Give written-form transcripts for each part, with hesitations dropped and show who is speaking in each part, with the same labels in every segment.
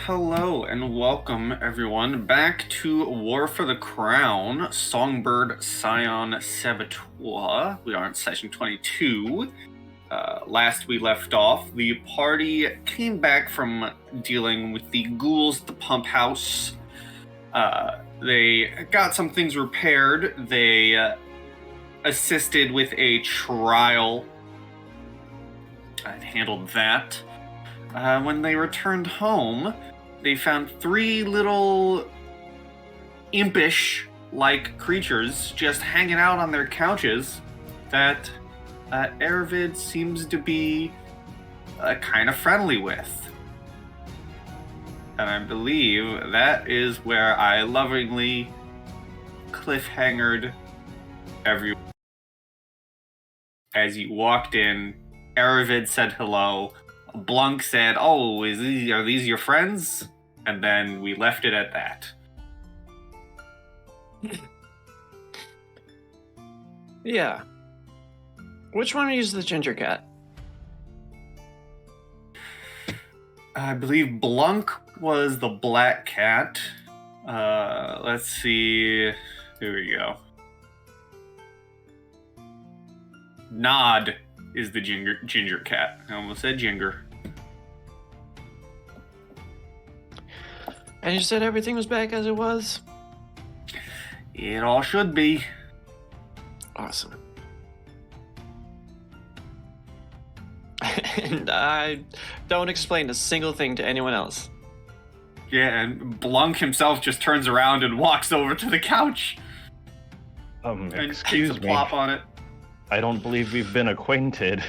Speaker 1: Hello and welcome everyone back to War for the Crown, Songbird Scion Saboteur. We are in session 22. Last we left off, the party came back from dealing with the ghouls at the pump house. They got some things repaired. They assisted with a trial and handled that. When they returned home, they found three little impish-like creatures just hanging out on their couches that Aravid seems to be kind of friendly with. And I believe that is where I lovingly cliffhangered everyone. As you walked in, Aravid said hello. Blunk said, "Oh, are these your friends?" And then we left it at that.
Speaker 2: Yeah. Which one is the ginger cat?
Speaker 1: I believe Blunk was the black cat. Let's see. Here we go. Nod is the ginger cat. I almost said ginger.
Speaker 2: And you said everything was back as it was?
Speaker 1: It all should be.
Speaker 2: Awesome. And I don't explain a single thing to anyone else.
Speaker 1: Yeah, and Blunk himself just turns around and walks over to the couch. And
Speaker 3: Excuse
Speaker 1: takes a
Speaker 3: me.
Speaker 1: plop on it.
Speaker 3: I don't believe we've been acquainted.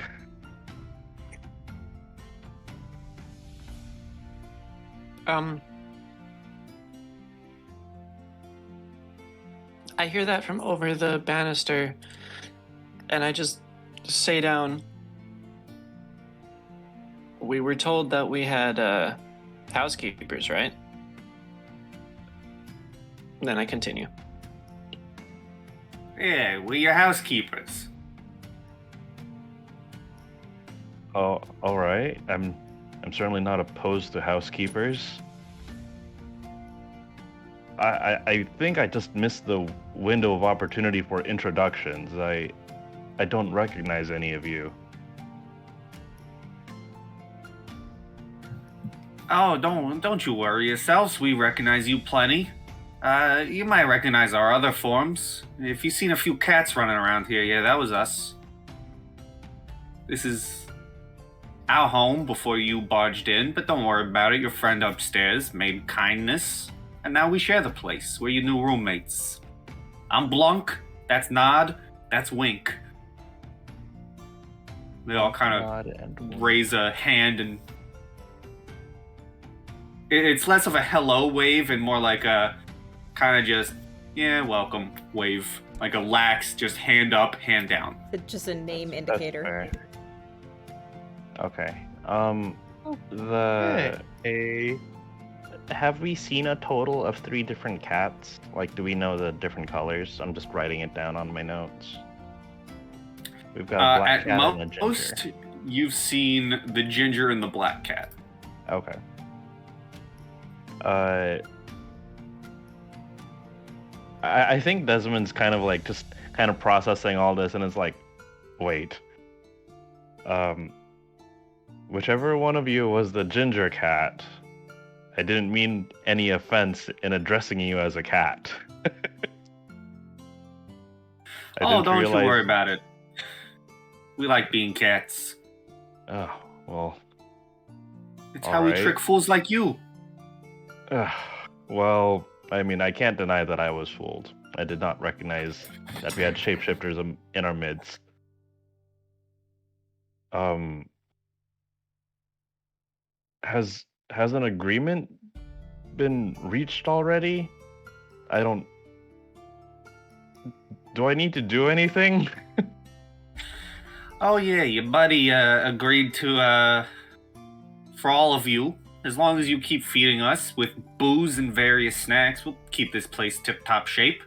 Speaker 2: I hear that from over the banister, and I just say down. We were told that we had housekeepers, right? Then I continue.
Speaker 1: Yeah, we're your housekeepers.
Speaker 3: Oh, all right. I'm certainly not opposed to housekeepers. I think I just missed the window of opportunity for introductions. I don't recognize any of you.
Speaker 1: Oh, don't you worry yourselves. We recognize you plenty. You might recognize our other forms. If you've seen a few cats running around here, yeah, that was us. This is our home before you barged in, but don't worry about it. Your friend upstairs made kindness, and now we share the place. We're your new roommates. I'm Blunk, that's Nod, that's Wink. They all kind of raise a hand, and it's less of a hello wave and more like a kind of just, yeah, welcome wave. Like a lax, just hand up, hand down.
Speaker 4: It's just a name indicator.
Speaker 3: Okay. Have we seen a total of 3 different cats? Like, do we know the different colors? I'm just writing it down on my notes. We've got a black cat and a ginger. At most,
Speaker 1: you've seen the ginger and the black cat.
Speaker 3: Okay. I think Desmond's kind of like just kind of processing all this, and it's like, wait. Whichever one of you was the ginger cat, I didn't mean any offense in addressing you as a cat.
Speaker 1: Don't you worry about it. We like being cats.
Speaker 3: Oh, well.
Speaker 1: It's how we trick fools like you.
Speaker 3: Well, I mean, I can't deny that I was fooled. I did not recognize that we had shapeshifters in our midst. Has an agreement been reached already? Do I need to do anything?
Speaker 1: Oh yeah, your buddy agreed to for all of you, as long as you keep feeding us with booze and various snacks, we'll keep this place tip-top shape.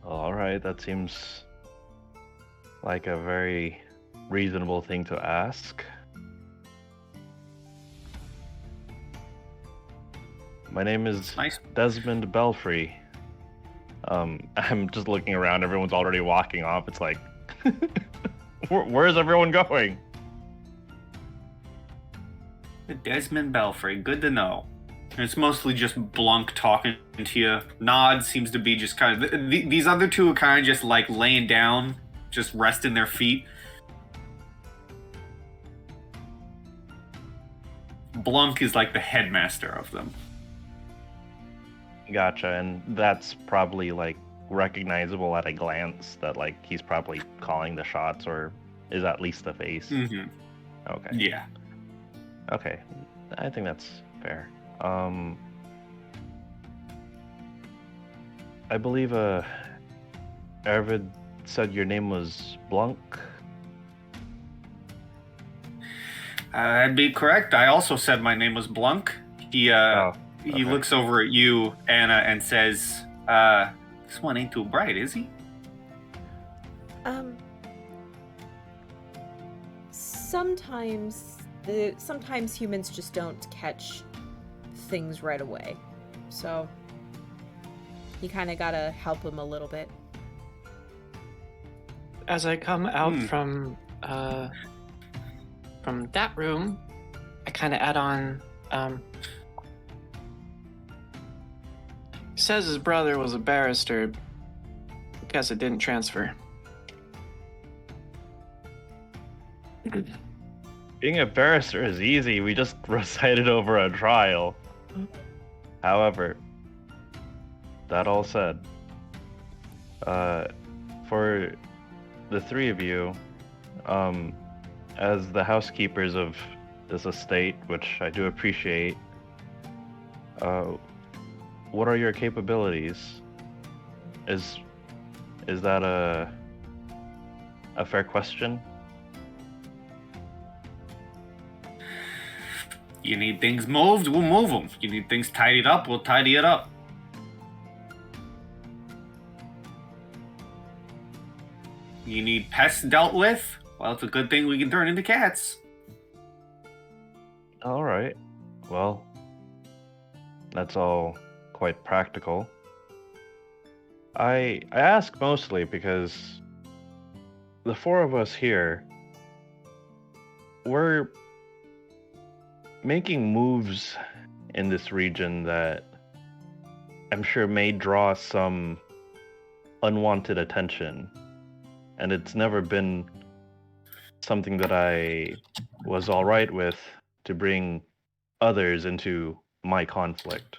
Speaker 3: All right, that seems like a very reasonable thing to ask. My name is
Speaker 1: Nice.
Speaker 3: Desmond Belfry. I'm just looking around. Everyone's already walking off. It's like, where's everyone going?
Speaker 1: Desmond Belfry, good to know. It's mostly just Blunk talking to you. Nod seems to be just kind of... These other two are kind of just like laying down, just resting their feet. Blunk is like the headmaster of them.
Speaker 3: Gotcha, and that's probably like recognizable at a glance that like he's probably calling the shots or is at least the face.
Speaker 1: Mm-hmm.
Speaker 3: Okay.
Speaker 1: Yeah.
Speaker 3: Okay, I think that's fair. I believe Arvid said your name was Blunk.
Speaker 1: That'd be correct. I also said my name was Blunk. He looks over at you, Anna, and says, this one ain't too bright, is he?
Speaker 4: Sometimes humans just don't catch things right away. So you kind of gotta help him a little bit.
Speaker 2: As I come out from that room, I kind of add on. Says his brother was a barrister. Guess it didn't transfer.
Speaker 3: Being a barrister is easy. We just recited over a trial. However, that all said, for the three of you, as the housekeepers of this estate, which I do appreciate, what are your capabilities? Is that a fair question?
Speaker 1: You need things moved, we'll move them. You need things tidied up, we'll tidy it up. You need pests dealt with? Well, it's a good thing we can turn into cats.
Speaker 3: All right. Well, that's all quite practical. I ask mostly because the four of us here, we're making moves in this region that I'm sure may draw some unwanted attention. And it's never been something that I was all right with to bring others into my conflict,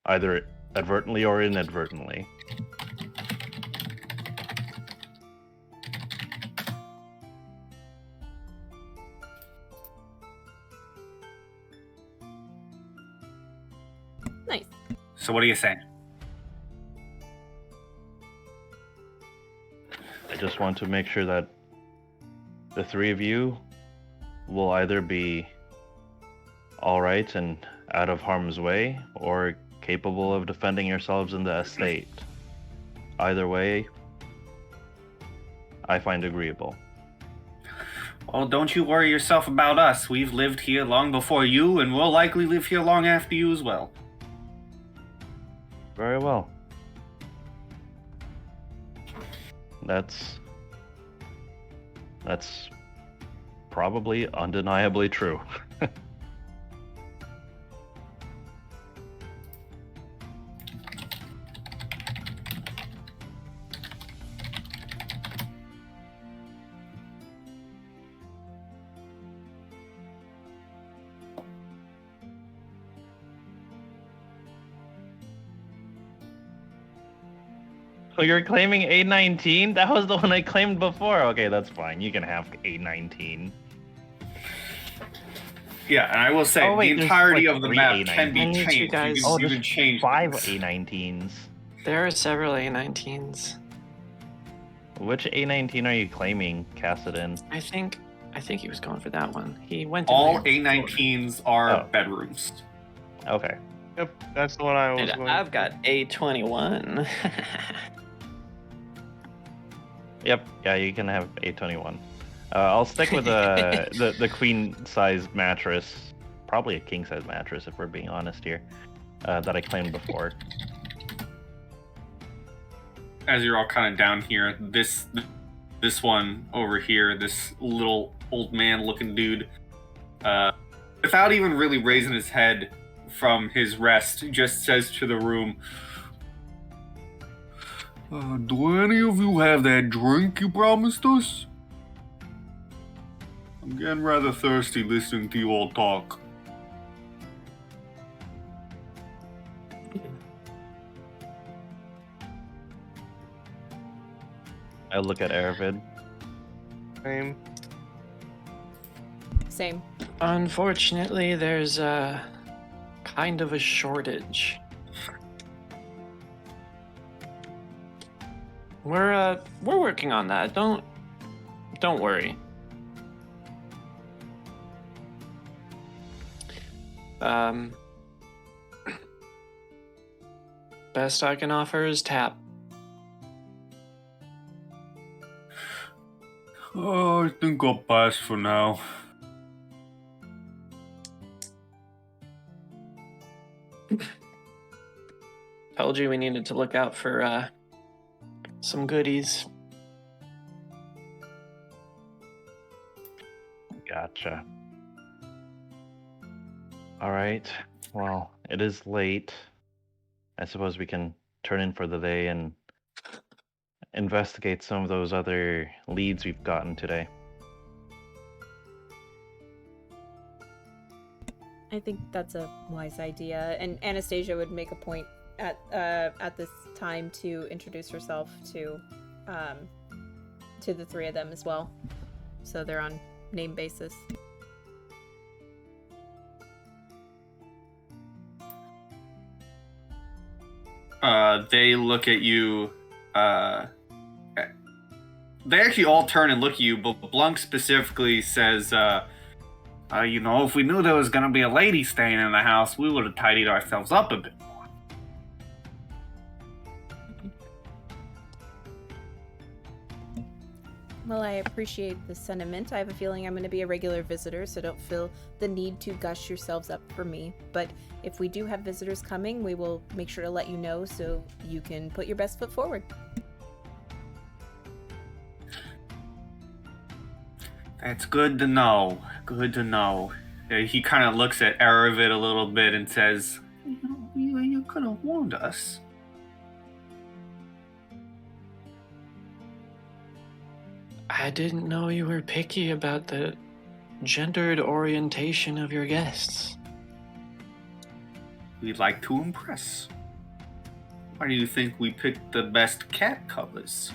Speaker 3: either advertently or inadvertently.
Speaker 4: Nice.
Speaker 1: So what are you saying?
Speaker 3: I just want to make sure that the three of you will either be all right and out of harm's way or capable of defending yourselves in the estate. Either way, I find agreeable.
Speaker 1: Well, don't you worry yourself about us. We've lived here long before you, and we'll likely live here long after you as well.
Speaker 3: Very well. That's probably undeniably true. Oh, you're claiming A19? That was the one I claimed before. Okay, that's fine. You can have A19.
Speaker 1: Yeah, and I will say,
Speaker 3: Oh, wait,
Speaker 1: the entirety
Speaker 3: like
Speaker 1: of the
Speaker 3: 3
Speaker 1: map
Speaker 3: A19s.
Speaker 1: can be
Speaker 2: I need you
Speaker 1: changed.
Speaker 2: guys-
Speaker 1: You can
Speaker 3: there's
Speaker 1: change
Speaker 3: 5
Speaker 1: things.
Speaker 3: A19s.
Speaker 2: There are several A19s.
Speaker 3: Which A19 are you claiming, Cassidin?
Speaker 2: I think he was going for that one. He went.
Speaker 1: All
Speaker 2: in there before.
Speaker 1: A19s are
Speaker 3: Oh.
Speaker 1: bedrooms.
Speaker 3: Okay.
Speaker 5: Yep, that's the one I was
Speaker 2: And
Speaker 5: going.
Speaker 2: I've got A21.
Speaker 3: Yep. Yeah, you can have A21. I'll stick with the queen-sized mattress. Probably a king-size mattress, if we're being honest here. that I claimed before.
Speaker 1: As you're all kind of down here, this one over here, this little old man looking dude, without even really raising his head from his rest, just says to the room, do any of you have that drink you promised us? I'm getting rather thirsty listening to you all talk.
Speaker 3: I look at Aravid.
Speaker 5: Same.
Speaker 4: Same.
Speaker 2: Unfortunately, there's a kind of a shortage. We're working on that. Don't worry. Best I can offer is tap.
Speaker 1: Oh, I think I'll pass for now.
Speaker 2: Told you we needed to look out for some goodies.
Speaker 3: Gotcha. All right. Well, it is late. I suppose we can turn in for the day and investigate some of those other leads we've gotten today.
Speaker 4: I think that's a wise idea, and Anastasia would make a point at this time to introduce herself to the three of them as well, so they're on name basis.
Speaker 1: They look at you. They actually all turn and look at you, but Blunk specifically says, if we knew there was going to be a lady staying in the house, we would have tidied ourselves up a bit more.
Speaker 4: Well, I appreciate the sentiment. I have a feeling I'm going to be a regular visitor, so don't feel the need to gush yourselves up for me. But if we do have visitors coming, we will make sure to let you know so you can put your best foot forward.
Speaker 1: That's good to know. Good to know. He kind of looks at Aravid a little bit and says, you could have warned us.
Speaker 2: I didn't know you were picky about the gendered orientation of your guests.
Speaker 1: We'd like to impress. Why do you think we picked the best cat colors?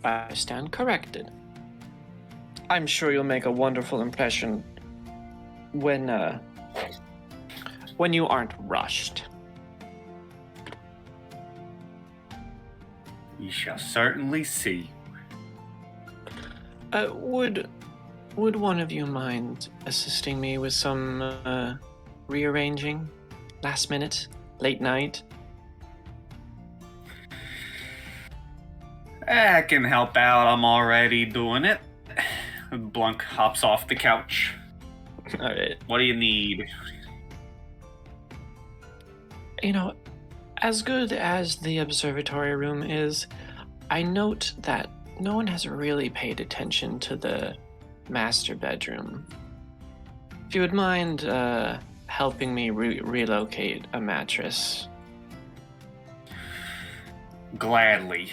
Speaker 2: I stand corrected. I'm sure you'll make a wonderful impression when you aren't rushed.
Speaker 1: We shall certainly see.
Speaker 2: Would one of you mind assisting me with some rearranging? Last minute? Late night?
Speaker 1: I can help out. I'm already doing it. Blunk hops off the couch.
Speaker 2: Alright.
Speaker 1: What do you need?
Speaker 2: You know, as good as the observatory room is, I note that no one has really paid attention to the master bedroom. If you would mind helping me relocate a mattress.
Speaker 1: Gladly.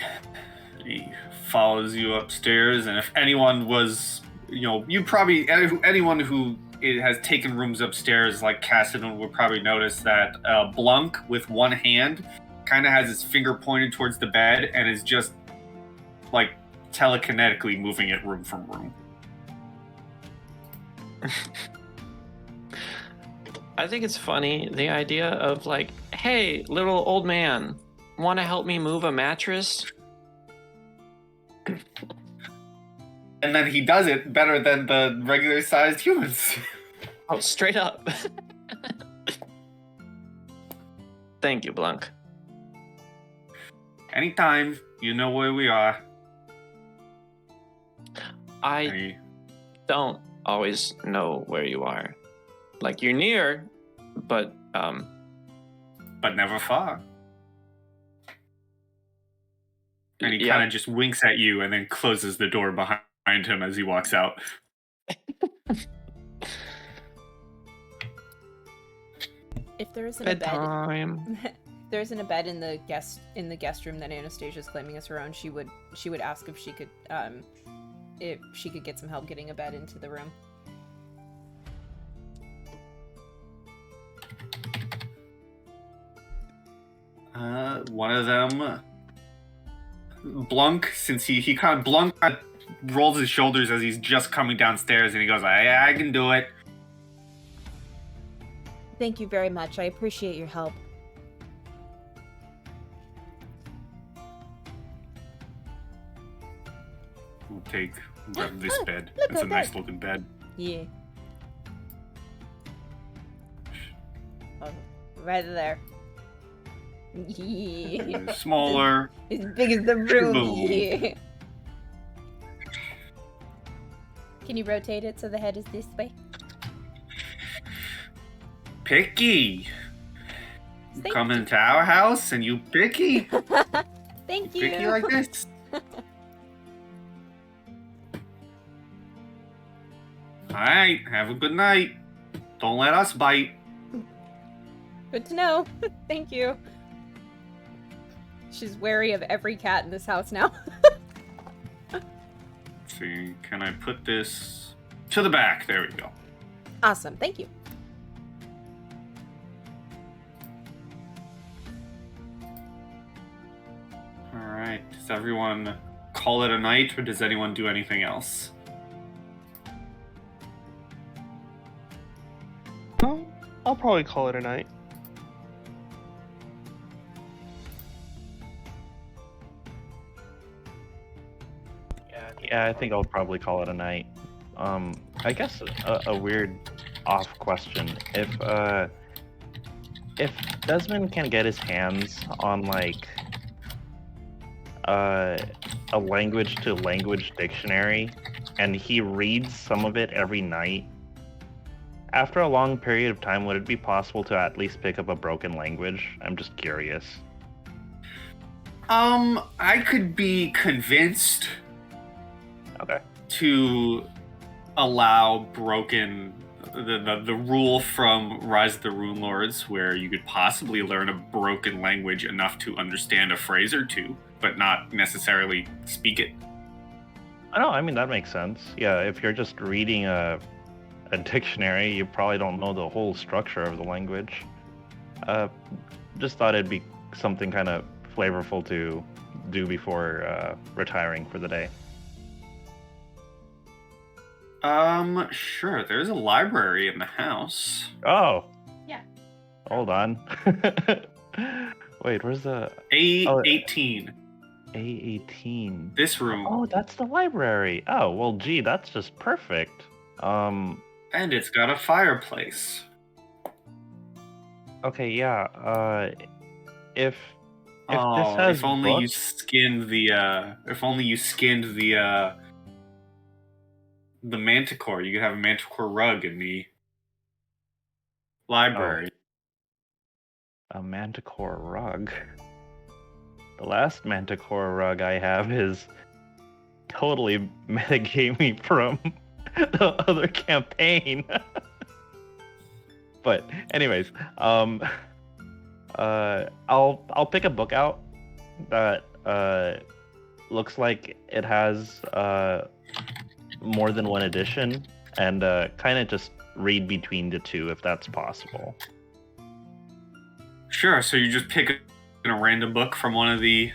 Speaker 1: He follows you upstairs, and if anyone was, anyone who has taken rooms upstairs like Cassidy would probably notice that Blunk, with one hand, kind of has his finger pointed towards the bed and is just, like, telekinetically moving it room from room.
Speaker 2: I think it's funny, the idea of like, hey, little old man, want to help me move a mattress?
Speaker 1: And then he does it better than the regular-sized humans.
Speaker 2: Oh, straight up. Thank you, Blunk.
Speaker 1: Anytime, you know where we are.
Speaker 2: I don't always know where you are. Like, you're near, but
Speaker 1: But never far. And he
Speaker 2: yeah.
Speaker 1: kind of just winks at you and then closes the door behind him as he walks out.
Speaker 4: If there isn't a bed,
Speaker 2: Bedtime.
Speaker 4: there isn't a bed in the guest room that Anastasia's claiming as her own, she would ask if she could get some help getting a bed into the room.
Speaker 1: One of them, Blunk, since he kind of Blunk rolls his shoulders as he's just coming downstairs, and he goes, I can do it.
Speaker 4: Thank you very much. I appreciate your help.
Speaker 1: We'll grab this bed.
Speaker 4: Look
Speaker 1: It's a
Speaker 4: at
Speaker 1: nice
Speaker 4: that.
Speaker 1: looking bed.
Speaker 4: Yeah. Oh, right there. Yeah.
Speaker 1: Smaller.
Speaker 4: As big as the room.
Speaker 1: Boom.
Speaker 4: Yeah. Can you rotate it so the head is this way?
Speaker 1: Picky. You
Speaker 4: Thank
Speaker 1: come
Speaker 4: you.
Speaker 1: into our house and you picky.
Speaker 4: Thank you.
Speaker 1: Picky like this. Alright, have a good night. Don't let us bite.
Speaker 4: Good to know. Thank you. She's wary of every cat in this house now.
Speaker 1: Let's see, can I put this to the back? There we go.
Speaker 4: Awesome. Thank you.
Speaker 1: Alright, does everyone call it a night, or does anyone do anything else?
Speaker 5: Well, I'll probably call it a night.
Speaker 3: Yeah, I think I'll probably call it a night. I guess a weird off question. If Desmond can get his hands on like a language to language dictionary and he reads some of it every night, after a long period of time, would it be possible to at least pick up a broken language? I'm just curious.
Speaker 1: I could be convinced
Speaker 3: Okay.
Speaker 1: to allow broken the rule from Rise of the Rune Lords, where you could possibly learn a broken language enough to understand a phrase or two, but not necessarily speak it.
Speaker 3: I know, I mean, that makes sense. Yeah, if you're just reading a dictionary, you probably don't know the whole structure of the language. Just thought it'd be something kind of flavorful to do before retiring for the day.
Speaker 1: Sure. There's a library in the house.
Speaker 3: Oh!
Speaker 4: Yeah.
Speaker 3: Hold on. Wait, where's the
Speaker 1: A18.
Speaker 3: A18?
Speaker 1: This room.
Speaker 3: Oh, that's the library. Oh, well, gee, that's just perfect.
Speaker 1: And it's got a fireplace.
Speaker 3: Okay, yeah. If this
Speaker 1: Oh,
Speaker 3: has
Speaker 1: if only you
Speaker 3: books,
Speaker 1: skinned the manticore, you could have a manticore rug in the library.
Speaker 3: a manticore rug. The last manticore rug I have is totally metagamey from the other campaign. But anyways, I'll pick a book out that looks like it has more than one edition, and kind of just read between the two if that's possible.
Speaker 1: Sure, so you just pick a random book from one of the...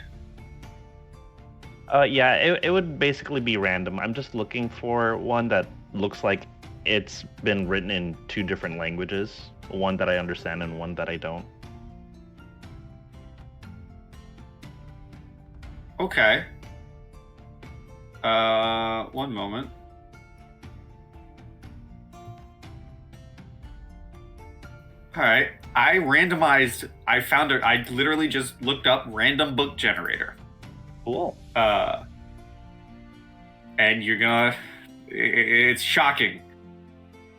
Speaker 3: Yeah, it would basically be random. I'm just looking for one that looks like it's been written in two different languages, one that I understand and one that I don't.
Speaker 1: Okay. One moment. Alright, I literally just looked up random book generator.
Speaker 3: Cool.
Speaker 1: And you're gonna... It's shocking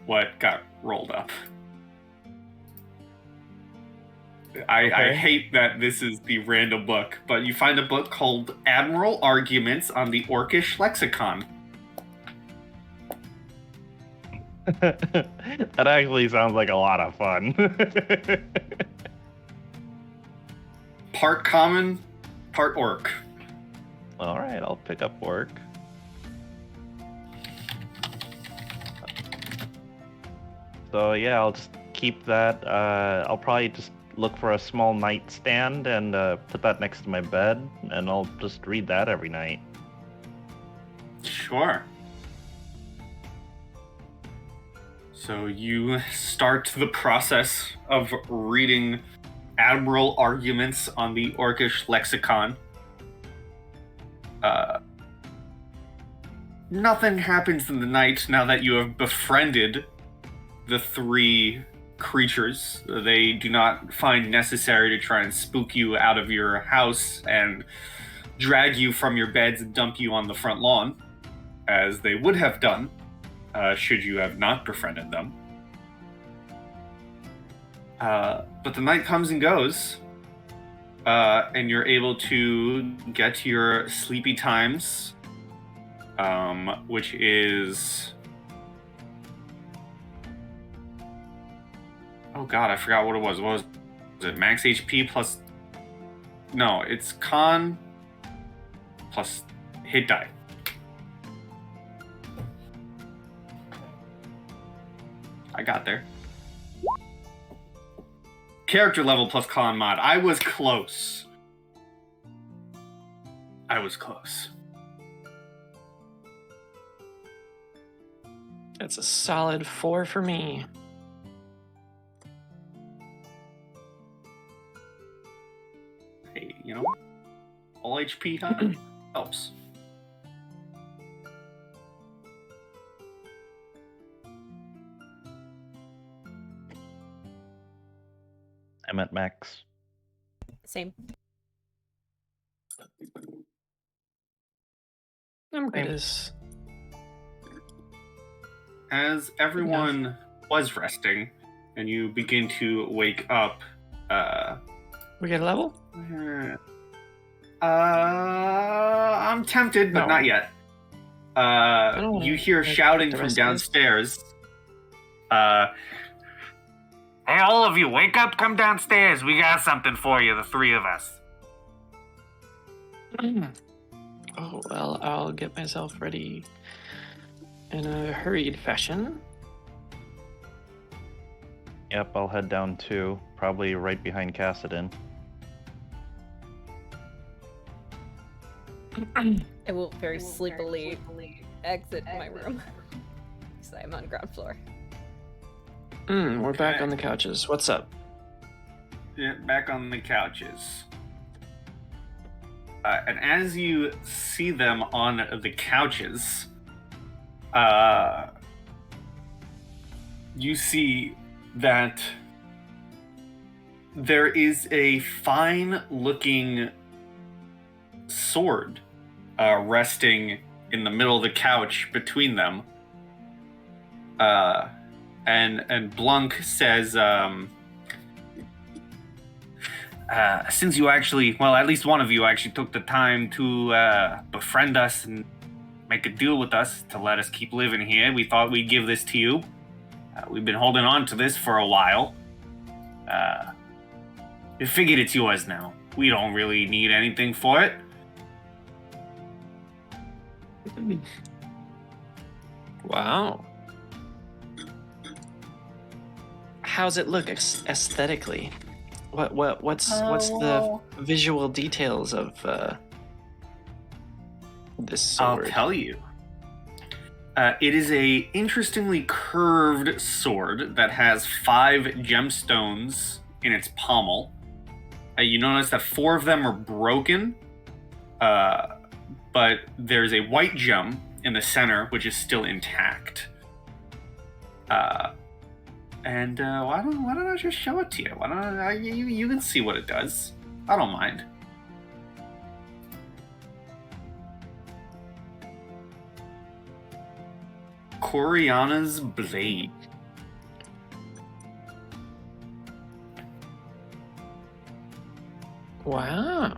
Speaker 1: what got rolled up. I
Speaker 3: Okay.
Speaker 1: hate that this is the random book, but you find a book called Admiral Arguments on the Orcish Lexicon.
Speaker 3: That actually sounds like a lot of fun.
Speaker 1: Part common, part orc.
Speaker 3: All right, I'll pick up work. So yeah, I'll just keep that. I'll probably just look for a small nightstand and put that next to my bed, and I'll just read that every night.
Speaker 1: Sure. So you start the process of reading Admiral Arguments on the Orcish Lexicon. Nothing happens in the night now that you have befriended the three creatures. They do not find necessary to try and spook you out of your house and drag you from your beds and dump you on the front lawn, as they would have done should you have not befriended them. But the night comes and goes, and you're able to get to your sleepy times, which is... Oh god, I forgot what it was. What was it? Max HP plus... No, it's con plus hit die. I got there. Character level plus con mod. I was close.
Speaker 2: That's a solid 4 for me.
Speaker 1: Hey, you know, all HP helps.
Speaker 3: I'm at max.
Speaker 4: Same.
Speaker 2: I'm good as...
Speaker 1: As everyone was resting, and you begin to wake up,
Speaker 2: We get a level?
Speaker 1: I'm tempted, but
Speaker 2: No.
Speaker 1: not yet.
Speaker 2: don't
Speaker 1: You hear
Speaker 2: like
Speaker 1: shouting
Speaker 2: the
Speaker 1: from
Speaker 2: rest of this.
Speaker 1: downstairs. Hey, all of you, wake up, come downstairs. We got something for you, the three of us.
Speaker 2: Oh, well, I'll get myself ready in a hurried fashion.
Speaker 3: Yep, I'll head down too. Probably right behind Cassidon.
Speaker 4: I will very sleepily exit my room. Because I'm on ground floor.
Speaker 2: We're back
Speaker 1: Okay.
Speaker 2: on the couches. What's up?
Speaker 1: Yeah, back on the couches. And as you see them on the couches, you see that there is a fine-looking sword resting in the middle of the couch between them. And Blunk says, since you actually, well, at least one of you actually took the time to befriend us and make a deal with us to let us keep living here, we thought we'd give this to you. We've been holding on to this for a while. We figured it's yours now. We don't really need anything for it.
Speaker 2: Wow. How's it look aesthetically? What's the visual details of this
Speaker 1: I'll
Speaker 2: sword?
Speaker 1: tell you. It is a interestingly curved sword that has 5 gemstones in its pommel. You notice that 4 of them are broken, but there's a white gem in the center which is still intact. And why don't I just show it to you? Why don't you can see what it does. I don't mind. Coriana's Blade.
Speaker 2: Wow.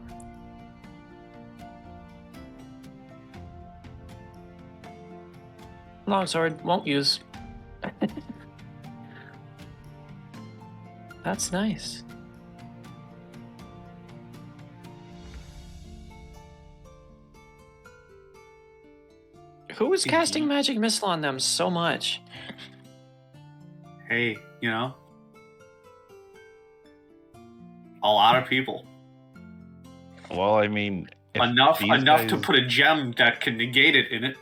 Speaker 2: Longsword, won't use. That's nice. Who is casting magic missile on them so much?
Speaker 1: Hey, you know, a lot of people.
Speaker 3: Well, I mean, if
Speaker 1: Enough
Speaker 3: these
Speaker 1: to
Speaker 3: guys-
Speaker 1: put a gem that can negate it in it.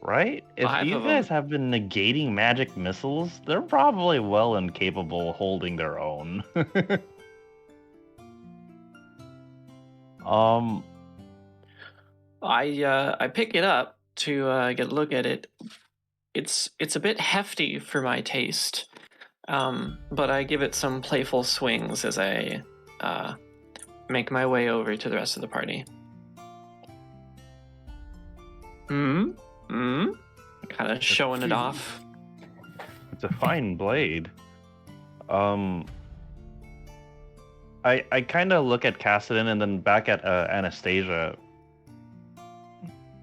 Speaker 3: Right? If
Speaker 2: 5
Speaker 3: these
Speaker 2: of
Speaker 3: guys
Speaker 2: them.
Speaker 3: have been negating magic missiles, they're probably well and capable of holding their own.
Speaker 2: I pick it up to get a look at it. It's a bit hefty for my taste, but I give it some playful swings as I make my way over to the rest of the party. Kind of showing it off.
Speaker 3: It's a fine blade. I kind of look at Cassidon and then back at Anastasia.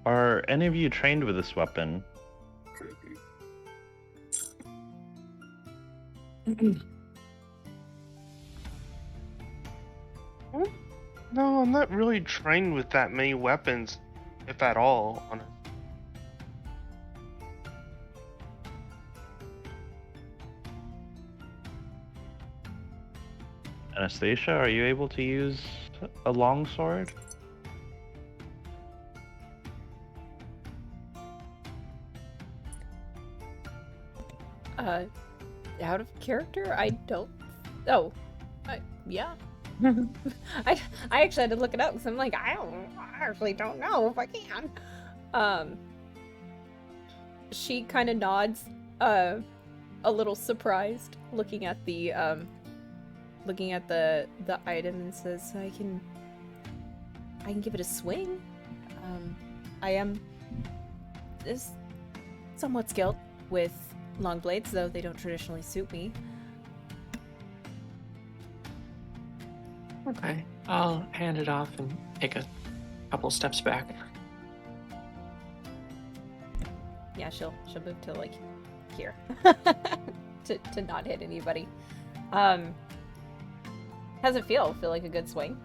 Speaker 3: Are any of you trained with this weapon?
Speaker 5: No, I'm not really trained with that many weapons, if at all.
Speaker 3: Anastasia, are you able to use a longsword?
Speaker 4: Out of character? I don't. Oh, yeah. I actually had to look it up because I'm like, I actually don't know if I can. She kind of nods, a little surprised, looking at the item and says, I can give it a swing. I am somewhat skilled with long blades, though they don't traditionally suit me.
Speaker 2: Okay, I'll hand it off and take a couple steps back.
Speaker 4: Yeah, she'll move to like here to not hit anybody. How's it feel? Feel like a good swing?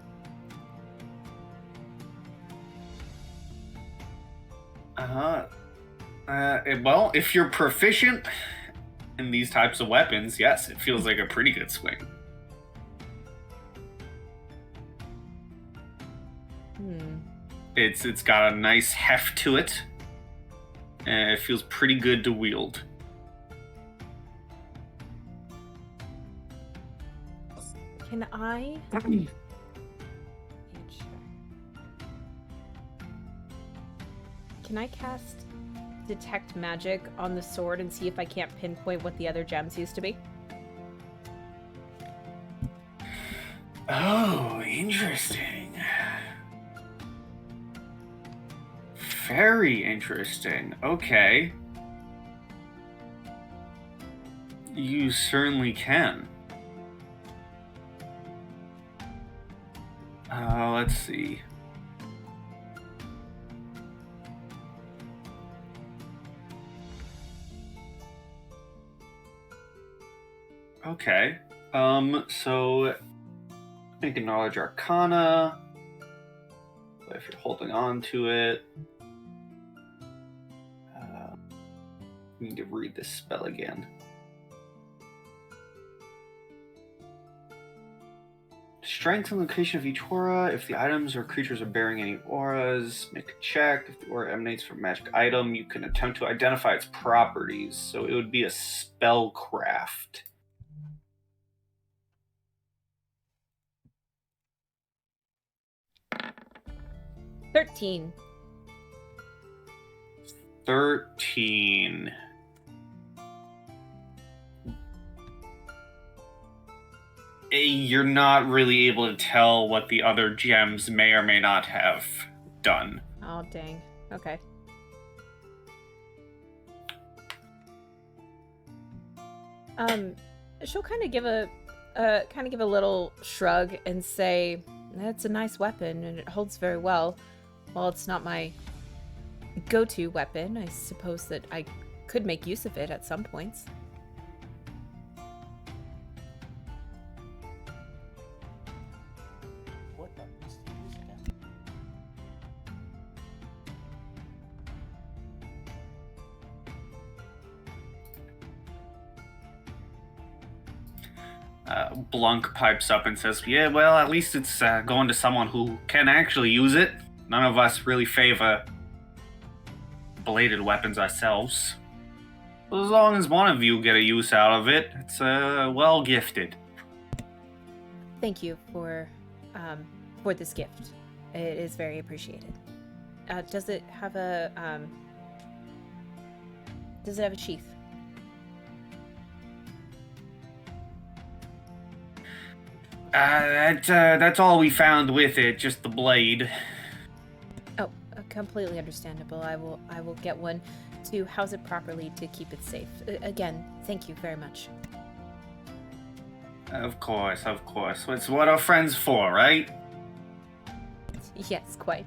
Speaker 1: Well, if you're proficient in these types of weapons, yes, it feels like a pretty good swing. It's got a nice heft to it, and it feels pretty good to wield.
Speaker 4: Can I? Can I cast Detect Magic on the sword and see if I can't pinpoint what the other gems used to be?
Speaker 1: Oh, interesting. Very interesting. Okay. You certainly can. Let's see. Okay. So make a knowledge arcana. If you're holding on to it. You need to read this spell again. Strength and location of each aura. If the items or creatures are bearing any auras, make a check. If the aura emanates from a magic item, you can attempt to identify its properties. So it would be a spellcraft.
Speaker 4: $13.
Speaker 1: 13. You're not really able to tell what the other gems may or may not have done.
Speaker 4: Oh, dang. Okay. She'll kind of give a little shrug and say, It's a nice weapon, and it holds very well. While it's not my go-to weapon, I suppose that I could make use of it at some points.
Speaker 6: What weapons do you use again?
Speaker 1: Blunk pipes up and says, "Yeah, well, at least it's going to someone who can actually use it. None of us really favor bladed weapons ourselves. As long as one of you get a use out of it, it's well gifted."
Speaker 4: Thank you for this gift. It is very appreciated. Does it have a sheath?
Speaker 1: That's all we found with it, just the blade.
Speaker 4: Oh, completely understandable. I will get one to house it properly to keep it safe. Again, thank you very much.
Speaker 1: Of course. It's what our friends for, right?
Speaker 4: Yes, quite.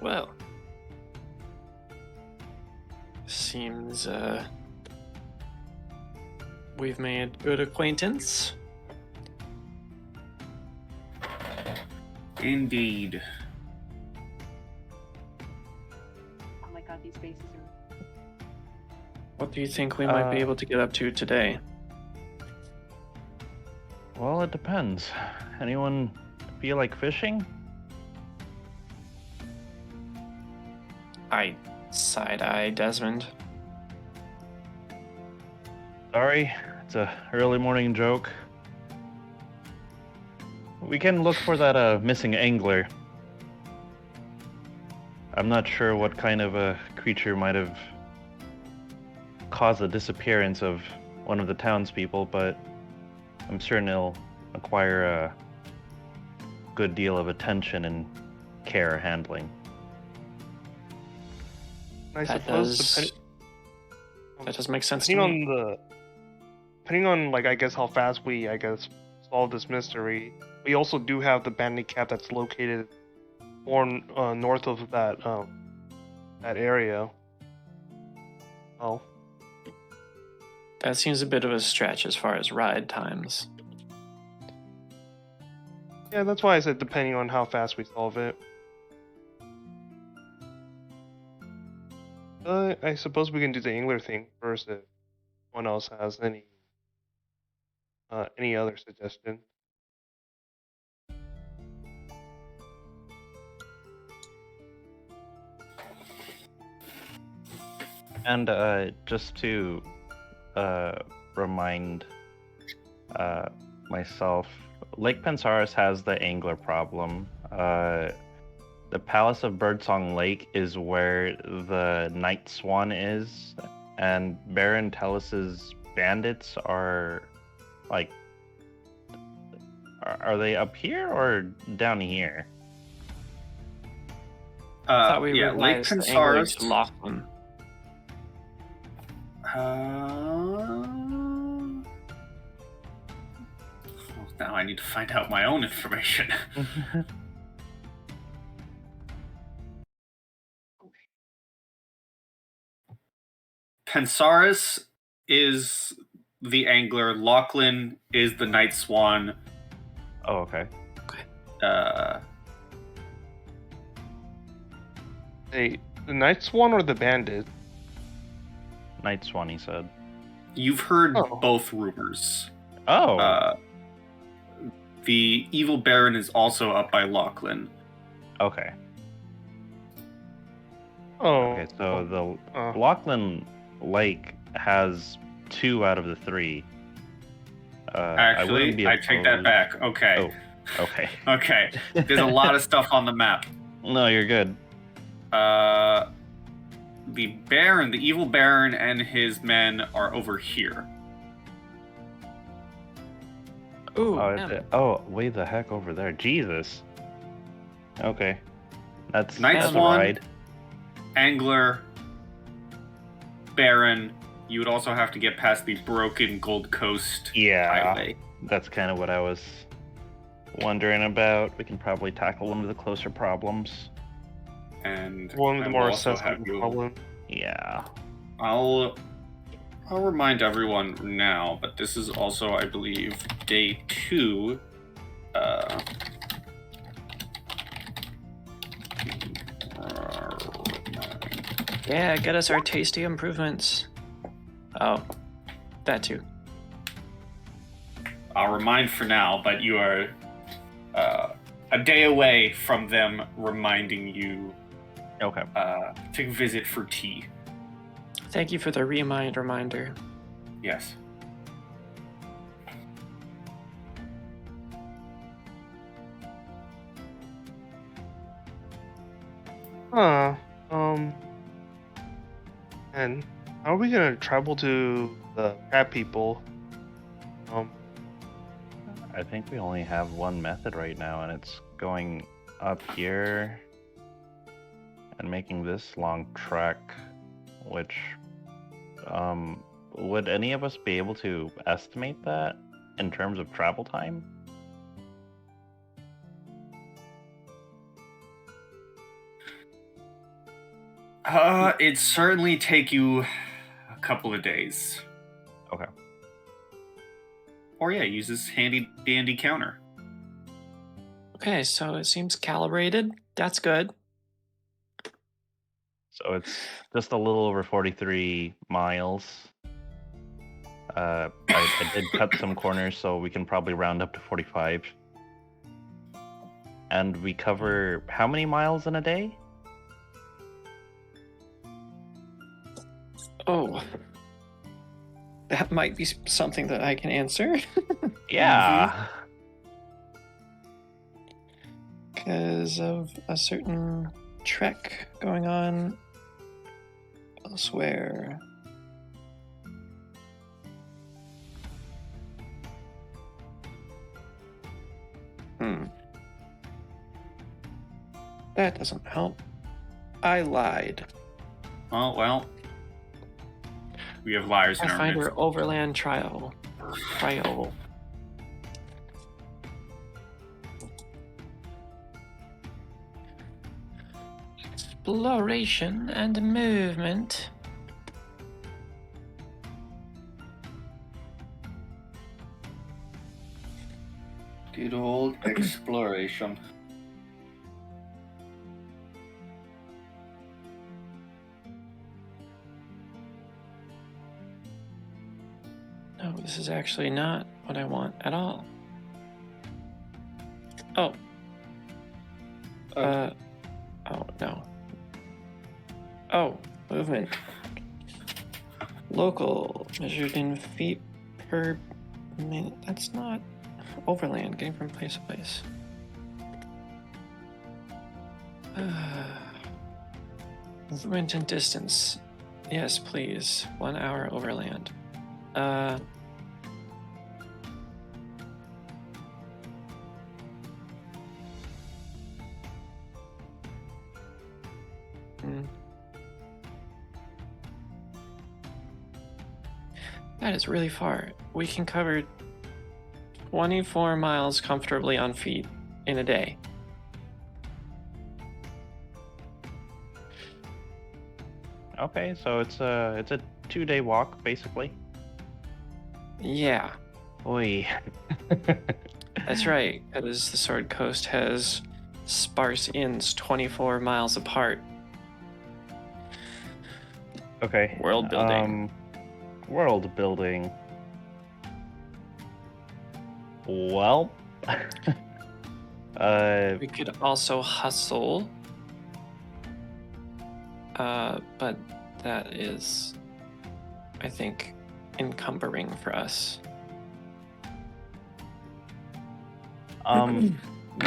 Speaker 2: Well, seems we've made good acquaintance.
Speaker 1: Indeed.
Speaker 7: Oh my god, these faces are.
Speaker 2: What do you think we might be able to get up to today?
Speaker 3: Well, it depends. Anyone feel like fishing?
Speaker 2: I side-eye Desmond.
Speaker 3: Sorry, it's a early morning joke. We can look for that missing angler. I'm not sure what kind of a creature might have caused the disappearance of one of the townspeople, but I'm certain it'll acquire a good deal of attention and care handling.
Speaker 5: I
Speaker 2: That
Speaker 5: suppose
Speaker 2: does make sense to me.
Speaker 5: depending on like I guess how fast we solve this mystery, we also do have the bandit camp that's located more north of that area. Oh,
Speaker 2: That seems a bit of a stretch as far as ride times.
Speaker 5: yeah, that's why I said depending on how fast we solve it. I suppose we can do the angler thing first if one else has any other suggestion.
Speaker 3: And just to remind myself, Lake Pensaris has the angler problem. The Palace of Birdsong Lake is where the Night Swan is, and Baron Tellus's bandits are like, are they up here or down here?
Speaker 2: I thought we
Speaker 1: yeah, Lake
Speaker 2: realized the angler is
Speaker 1: Pensaris.
Speaker 2: Laughlin.
Speaker 1: Now I need to find out my own information. Pensaris is the angler. Lachlan is the night swan.
Speaker 3: Oh, okay.
Speaker 5: Hey, the Night Swan or the bandit?
Speaker 3: Night Swan, he said.
Speaker 1: You've heard
Speaker 5: Oh.
Speaker 1: both rumors.
Speaker 3: Oh,
Speaker 1: The evil baron is also up by Lachlan.
Speaker 3: okay.
Speaker 5: Oh,
Speaker 3: Okay, so the
Speaker 5: uh,
Speaker 3: Lachlan Lake has 2 out of the 3.
Speaker 1: Actually, I take that
Speaker 3: opposed-
Speaker 1: back. Okay.
Speaker 3: Oh, okay.
Speaker 1: Okay. There's a lot of stuff on the map.
Speaker 3: No, you're good.
Speaker 1: The baron, the evil baron, and his men are over here.
Speaker 2: Ooh,
Speaker 3: Oh,
Speaker 2: yeah.
Speaker 3: way the heck over there. Jesus. Okay. That's
Speaker 1: Night
Speaker 3: that's a
Speaker 1: Swan.
Speaker 3: ride.
Speaker 1: Angler, barren. You would also have to get past the broken Gold Coast highway.
Speaker 3: That's kind of what I was wondering about. We can probably tackle one of the closer problems.
Speaker 1: And
Speaker 5: One of the
Speaker 1: I
Speaker 5: more
Speaker 1: will also
Speaker 5: accessible
Speaker 1: have you-
Speaker 5: problem.
Speaker 3: Yeah.
Speaker 1: I'll remind everyone now, but this is also, I believe, day 2.
Speaker 2: Yeah, get us our tasty improvements. Oh, that too.
Speaker 1: I'll remind for now, but you are a day away from them reminding you
Speaker 3: Okay.
Speaker 1: to visit for tea.
Speaker 2: Thank you for the reminder.
Speaker 1: Yes.
Speaker 5: Huh. And how are we gonna travel to the crab people?
Speaker 3: I think we only have one method right now, and it's going up here and making this long trek, which, would any of us be able to estimate that in terms of travel time?
Speaker 1: It'd certainly take you a couple of days.
Speaker 3: Okay.
Speaker 1: Or yeah, use this handy dandy counter.
Speaker 2: Okay, so it seems calibrated. That's good.
Speaker 3: So it's just a little over 43 miles. I did cut some corners, so we can probably round up to 45. And we cover how many miles in a day?
Speaker 2: Oh, that might be something that I can answer.
Speaker 3: Yeah.
Speaker 2: Because of a certain trek going on elsewhere. That doesn't help. I lied.
Speaker 1: Oh, well. We have liars in our
Speaker 2: Pathfinder
Speaker 1: midst.
Speaker 2: Overland Trial. Exploration and movement.
Speaker 1: Good old exploration.
Speaker 2: No, this is actually not what I want at all. Oh. Oh, no. Oh, movement. Local, measured in feet per minute. That's not overland, getting from place to place. Movement and distance. Yes, please. 1 hour overland. That is really far. We can cover 24 miles comfortably on feet in a day.
Speaker 3: Okay, so it's a 2-day walk basically.
Speaker 2: Yeah,
Speaker 3: Oi.
Speaker 2: that's right. Because the Sword Coast has sparse inns 24 miles apart.
Speaker 3: Okay.
Speaker 2: World building.
Speaker 3: World building. Well.
Speaker 2: We could also hustle. But that is, I think, encumbering for us.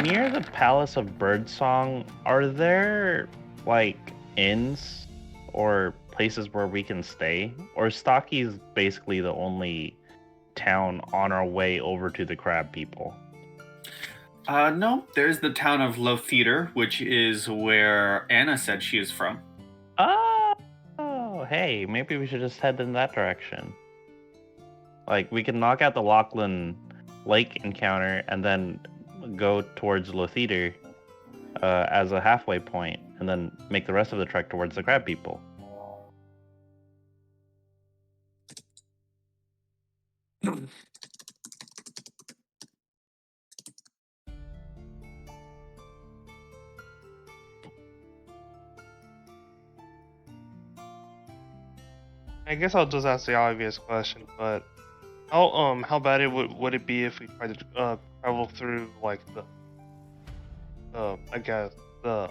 Speaker 3: Near the Palace of Birdsong, are there like inns or places where we can stay? Or Stocky is basically the only town on our way over to the crab people?
Speaker 1: No, there's the town of Low Theater, which is where Anna said she is from.
Speaker 3: Oh, hey, maybe we should just head in that direction. Like, we can knock out the Lachlan Lake encounter and then go towards Lotheater as a halfway point, and then make the rest of the trek towards the crab people.
Speaker 5: I guess I'll just ask the obvious question, but how bad would it be if we tried to travel through like the I guess the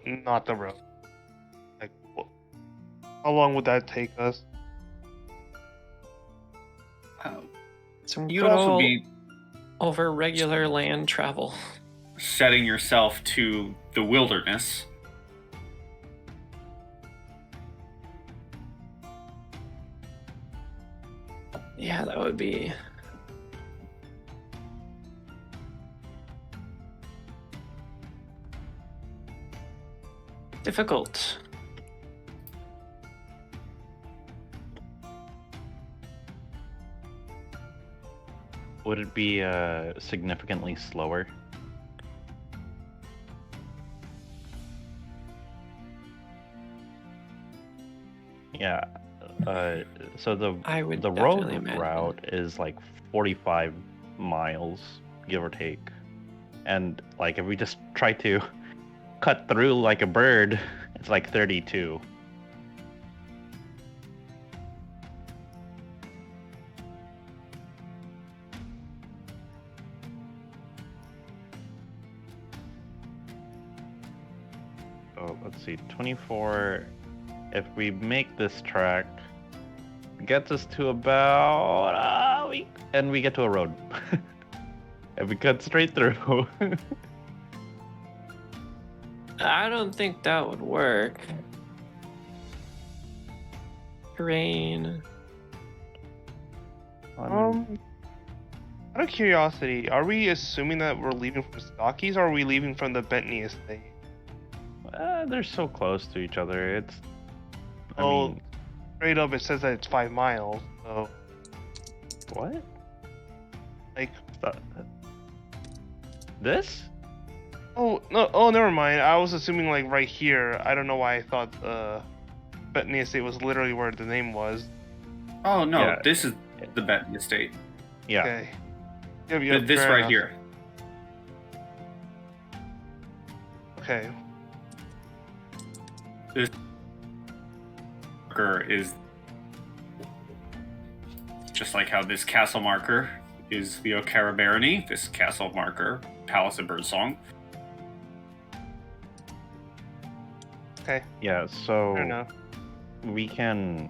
Speaker 5: not the road. Like, how long would that take us?
Speaker 2: Some
Speaker 1: You'd
Speaker 2: good
Speaker 1: also
Speaker 2: old
Speaker 1: be
Speaker 2: over regular land travel.
Speaker 1: setting yourself to the wilderness.
Speaker 2: Yeah, that would be. Difficult.
Speaker 3: Would it be significantly slower? Yeah. So
Speaker 2: I would
Speaker 3: the road
Speaker 2: definitely imagine.
Speaker 3: route is like 45 miles, give or take. And like if we just try to cut through like a bird, it's like 32. So let's see, 24. If we make this track, it gets us to about and we get to a road. If we cut straight through.
Speaker 2: I don't think that would work. Terrain.
Speaker 5: Out of curiosity, are we assuming that we're leaving from Stockies, or are we leaving from the Bentley estate?
Speaker 3: They're so close to each other. It's. I
Speaker 5: Well,
Speaker 3: mean,
Speaker 5: straight up, it says that it's 5 miles. So,
Speaker 3: what?
Speaker 5: like,
Speaker 3: This?
Speaker 5: oh no, oh never mind. I was assuming like right here. I don't know why I thought Bentley estate was literally where the name was.
Speaker 1: Oh no,
Speaker 3: Yeah.
Speaker 1: this is the Benton Estate.
Speaker 3: Yeah.
Speaker 5: Okay. Yep,
Speaker 1: This
Speaker 5: fair
Speaker 1: right
Speaker 5: enough.
Speaker 1: here.
Speaker 5: Okay.
Speaker 1: This marker is just like how this castle marker is the Okara Barony. This castle marker, Palace of Birdsong.
Speaker 5: Okay.
Speaker 3: Yeah. So
Speaker 5: Fair enough.
Speaker 3: we can.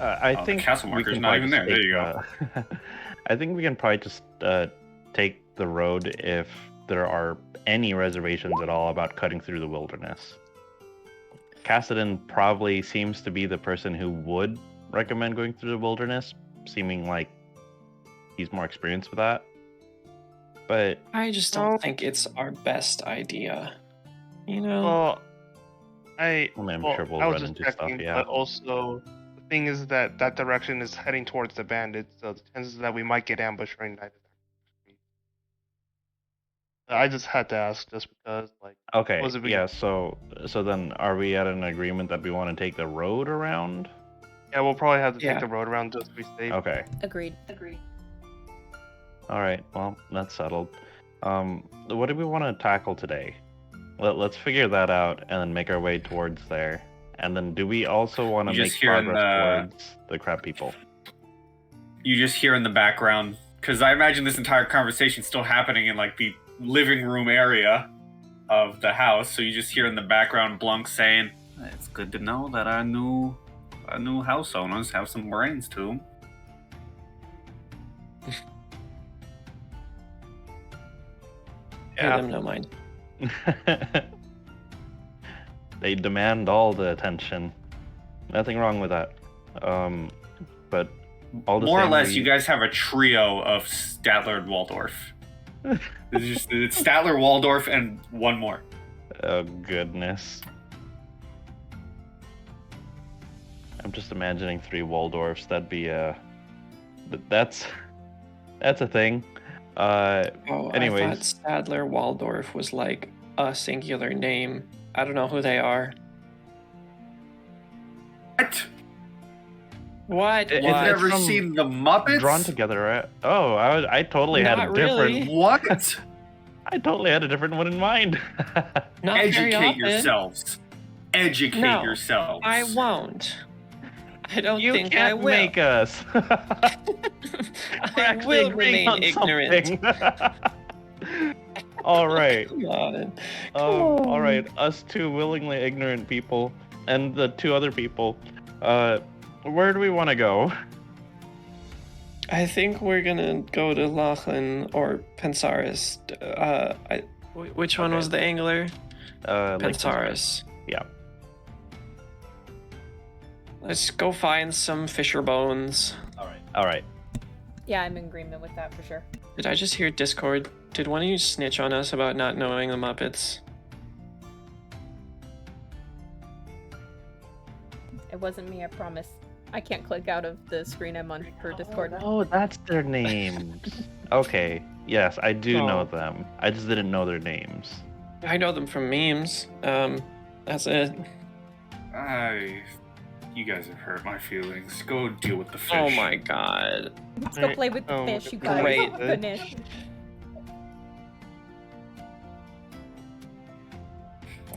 Speaker 3: I
Speaker 1: Oh,
Speaker 3: think
Speaker 1: the castle
Speaker 3: we
Speaker 1: marker's
Speaker 3: can
Speaker 1: not
Speaker 3: probably
Speaker 1: even there.
Speaker 3: just
Speaker 1: There you
Speaker 3: take, I think we can probably just take the road if there are any reservations at all about cutting through the wilderness. Cassidon probably seems to be the person who would recommend going through the wilderness, seeming like he's more experienced with that. But
Speaker 2: I just don't think it's our best idea. You know?
Speaker 5: Well,
Speaker 3: I mean, I'm sure we'll
Speaker 5: I was
Speaker 3: run
Speaker 5: just
Speaker 3: into stuff,
Speaker 5: checking,
Speaker 3: yeah.
Speaker 5: but also the thing is that that direction is heading towards the bandits, so the chances that we might get ambushed during night. I just had to ask, just because, like,
Speaker 3: okay,
Speaker 5: was it big-
Speaker 3: yeah. So then, are we at an agreement that we want to take the road around?
Speaker 5: yeah, we'll probably have to
Speaker 2: Yeah.
Speaker 5: take the road around just to be safe.
Speaker 3: Okay.
Speaker 4: Agreed.
Speaker 7: Agreed.
Speaker 3: All right. Well, that's settled. What do we want to tackle today? Let's figure that out and then make our way towards there. And then, do we also want to
Speaker 1: You
Speaker 3: make
Speaker 1: just hear in
Speaker 3: progress towards the crab people?
Speaker 1: You just hear in the background, because I imagine this entire conversation still happening in like the living room area of the house. So you just hear in the background Blunk saying, "It's good to know that our new house owners have some brains to them."
Speaker 2: Pay them no mind.
Speaker 3: They demand all the attention. Nothing wrong with that. But all the
Speaker 1: More or
Speaker 3: same,
Speaker 1: less, you guys have a trio of Statler and Waldorf. It's Statler, Waldorf, and one more.
Speaker 3: Oh goodness. I'm just imagining 3 Waldorfs. That'd be that's a thing. Anyways,
Speaker 2: I thought Stadler Waldorf was like a singular name. I don't know who they are.
Speaker 1: What?
Speaker 2: What?
Speaker 3: It's
Speaker 1: You've
Speaker 2: What?
Speaker 1: never
Speaker 3: from
Speaker 1: seen the Muppets?
Speaker 3: drawn together, right? Oh, I totally had a
Speaker 2: Not
Speaker 3: different.
Speaker 2: really.
Speaker 1: What?
Speaker 3: I totally had a different one in mind.
Speaker 2: Not very
Speaker 1: Educate
Speaker 2: often.
Speaker 1: yourselves. Educate
Speaker 2: No,
Speaker 1: yourselves.
Speaker 2: I won't. I don't
Speaker 3: You
Speaker 2: think
Speaker 3: can't
Speaker 2: I will.
Speaker 3: make us. We're
Speaker 2: I
Speaker 3: actually
Speaker 2: will
Speaker 3: agreeing
Speaker 2: remain
Speaker 3: on
Speaker 2: ignorant.
Speaker 3: something. All right.
Speaker 2: Come on.
Speaker 3: All right. Us 2 willingly ignorant people and the 2 other people. Where do we want to go?
Speaker 2: I think we're gonna go to Lachlan or Pensaris. Which one
Speaker 3: Okay.
Speaker 2: was the angler?
Speaker 3: Like
Speaker 2: Pensaris.
Speaker 3: Yeah.
Speaker 2: Let's go find some fisher bones.
Speaker 3: All right.
Speaker 4: Yeah, I'm in agreement with that for sure.
Speaker 2: Did I just hear Discord? Did one of you snitch on us about not knowing the Muppets?
Speaker 4: It wasn't me, I promise. I can't click out of the screen I'm on for Discord.
Speaker 3: Oh, that's their names. Okay. Yes, I do
Speaker 2: Oh.
Speaker 3: know them. I just didn't know their names.
Speaker 2: I know them from memes. That's it.
Speaker 1: You guys have hurt my feelings. Go deal with the fish.
Speaker 2: Oh my god.
Speaker 4: Let's go play with the
Speaker 5: Oh,
Speaker 4: fish, you guys.
Speaker 2: great.
Speaker 4: Oh, goodness.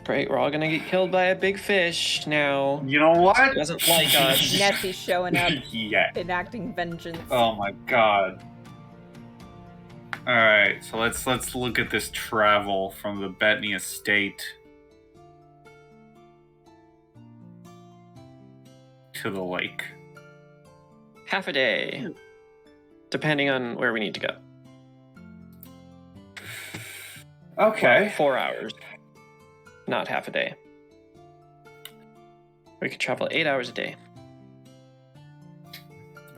Speaker 2: Great, we're all gonna get killed by a big fish now.
Speaker 1: You know what?
Speaker 2: He doesn't like us.
Speaker 4: Nessie's showing up,
Speaker 1: Yeah.
Speaker 4: enacting vengeance.
Speaker 1: Oh my god. All right, so let's look at this travel from the Bettany estate to the lake.
Speaker 2: Half a day. Depending on where we need to go.
Speaker 1: Okay.
Speaker 2: Well, 4 hours. Not half a day. We could travel 8 hours a day.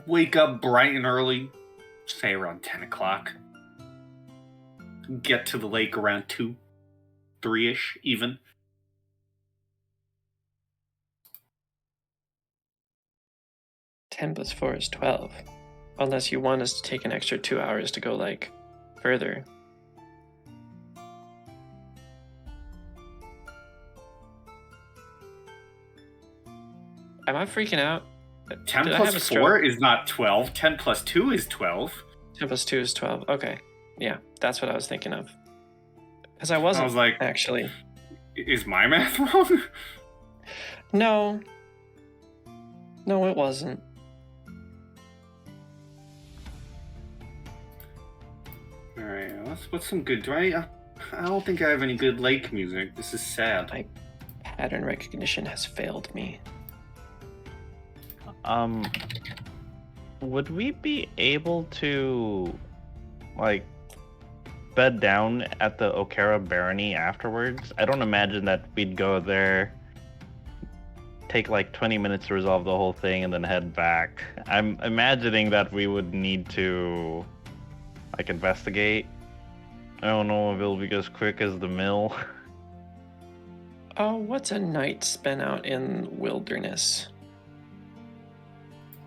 Speaker 1: Wake up bright and early, say around 10 o'clock. Get to the lake around 2, 3-ish even.
Speaker 2: Ten plus 4 is 12. Unless you want us to take an extra 2 hours to go, like, further. Am I freaking out?
Speaker 1: 10
Speaker 2: Did I have a
Speaker 1: plus
Speaker 2: stroke?
Speaker 1: 4 is not 12. 10 plus 2 is 12.
Speaker 2: 10 plus 2 is 12. Okay. Yeah, that's what I was thinking of. Because I wasn't,
Speaker 1: I was like,
Speaker 2: actually.
Speaker 1: is my math wrong?
Speaker 2: No. No, it wasn't.
Speaker 1: Alright, what's some good... I don't think I have any good lake music. This is sad.
Speaker 2: My pattern recognition has failed me.
Speaker 3: Would we be able to, like, bed down at the Okara Barony afterwards? I don't imagine that we'd go there, take like 20 minutes to resolve the whole thing, and then head back. I'm imagining that we would need to, like, investigate. I don't know if it'll be as quick as the mill.
Speaker 2: Oh, what's a night spent out in wilderness?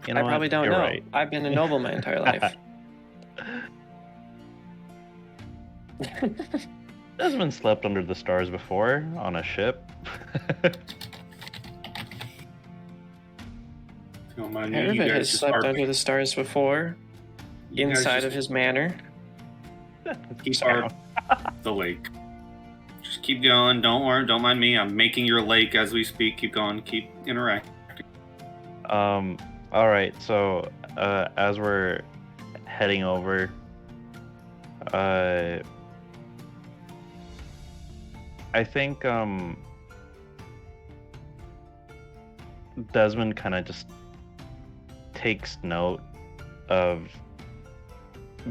Speaker 3: You know
Speaker 2: I
Speaker 3: what?
Speaker 2: probably don't
Speaker 3: You're
Speaker 2: know.
Speaker 3: right.
Speaker 2: I've been a noble my entire life.
Speaker 3: Desmond slept under the stars before on a ship.
Speaker 1: Don't mind me, you
Speaker 2: Herod
Speaker 1: guys
Speaker 2: has
Speaker 1: just
Speaker 2: slept
Speaker 1: are-
Speaker 2: under the stars before,
Speaker 1: you guys
Speaker 2: inside
Speaker 1: just
Speaker 2: of his manor.
Speaker 1: keep our the lake. Just keep going. Don't worry. Don't mind me. I'm making your lake as we speak. Keep going. Keep interacting.
Speaker 3: All right. So, as we're heading over, I think Desmond kind of just takes note of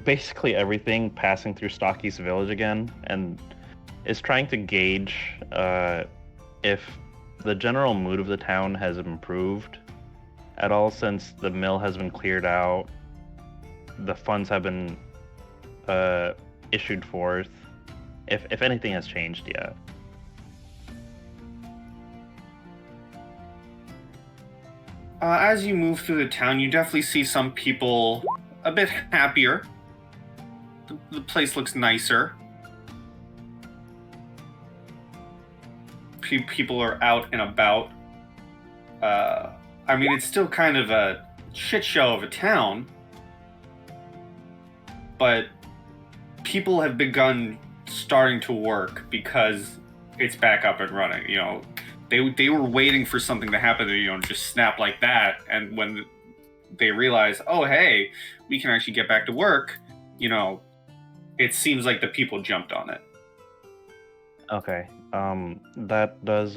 Speaker 3: basically everything passing through Stocky's village again, and is trying to gauge if the general mood of the town has improved at all since the mill has been cleared out, the funds have been issued forth, if anything has changed yet.
Speaker 1: As you move through the town, you definitely see some people a bit happier. The place looks nicer. People are out and about. I mean, it's still kind of a shit show of a town, but people have begun starting to work because it's back up and running. You know, they were waiting for something to happen to, you know, just snap like that, and when they realize, oh hey, we can actually get back to work, you know, it seems like the people jumped on it.
Speaker 3: Okay. That does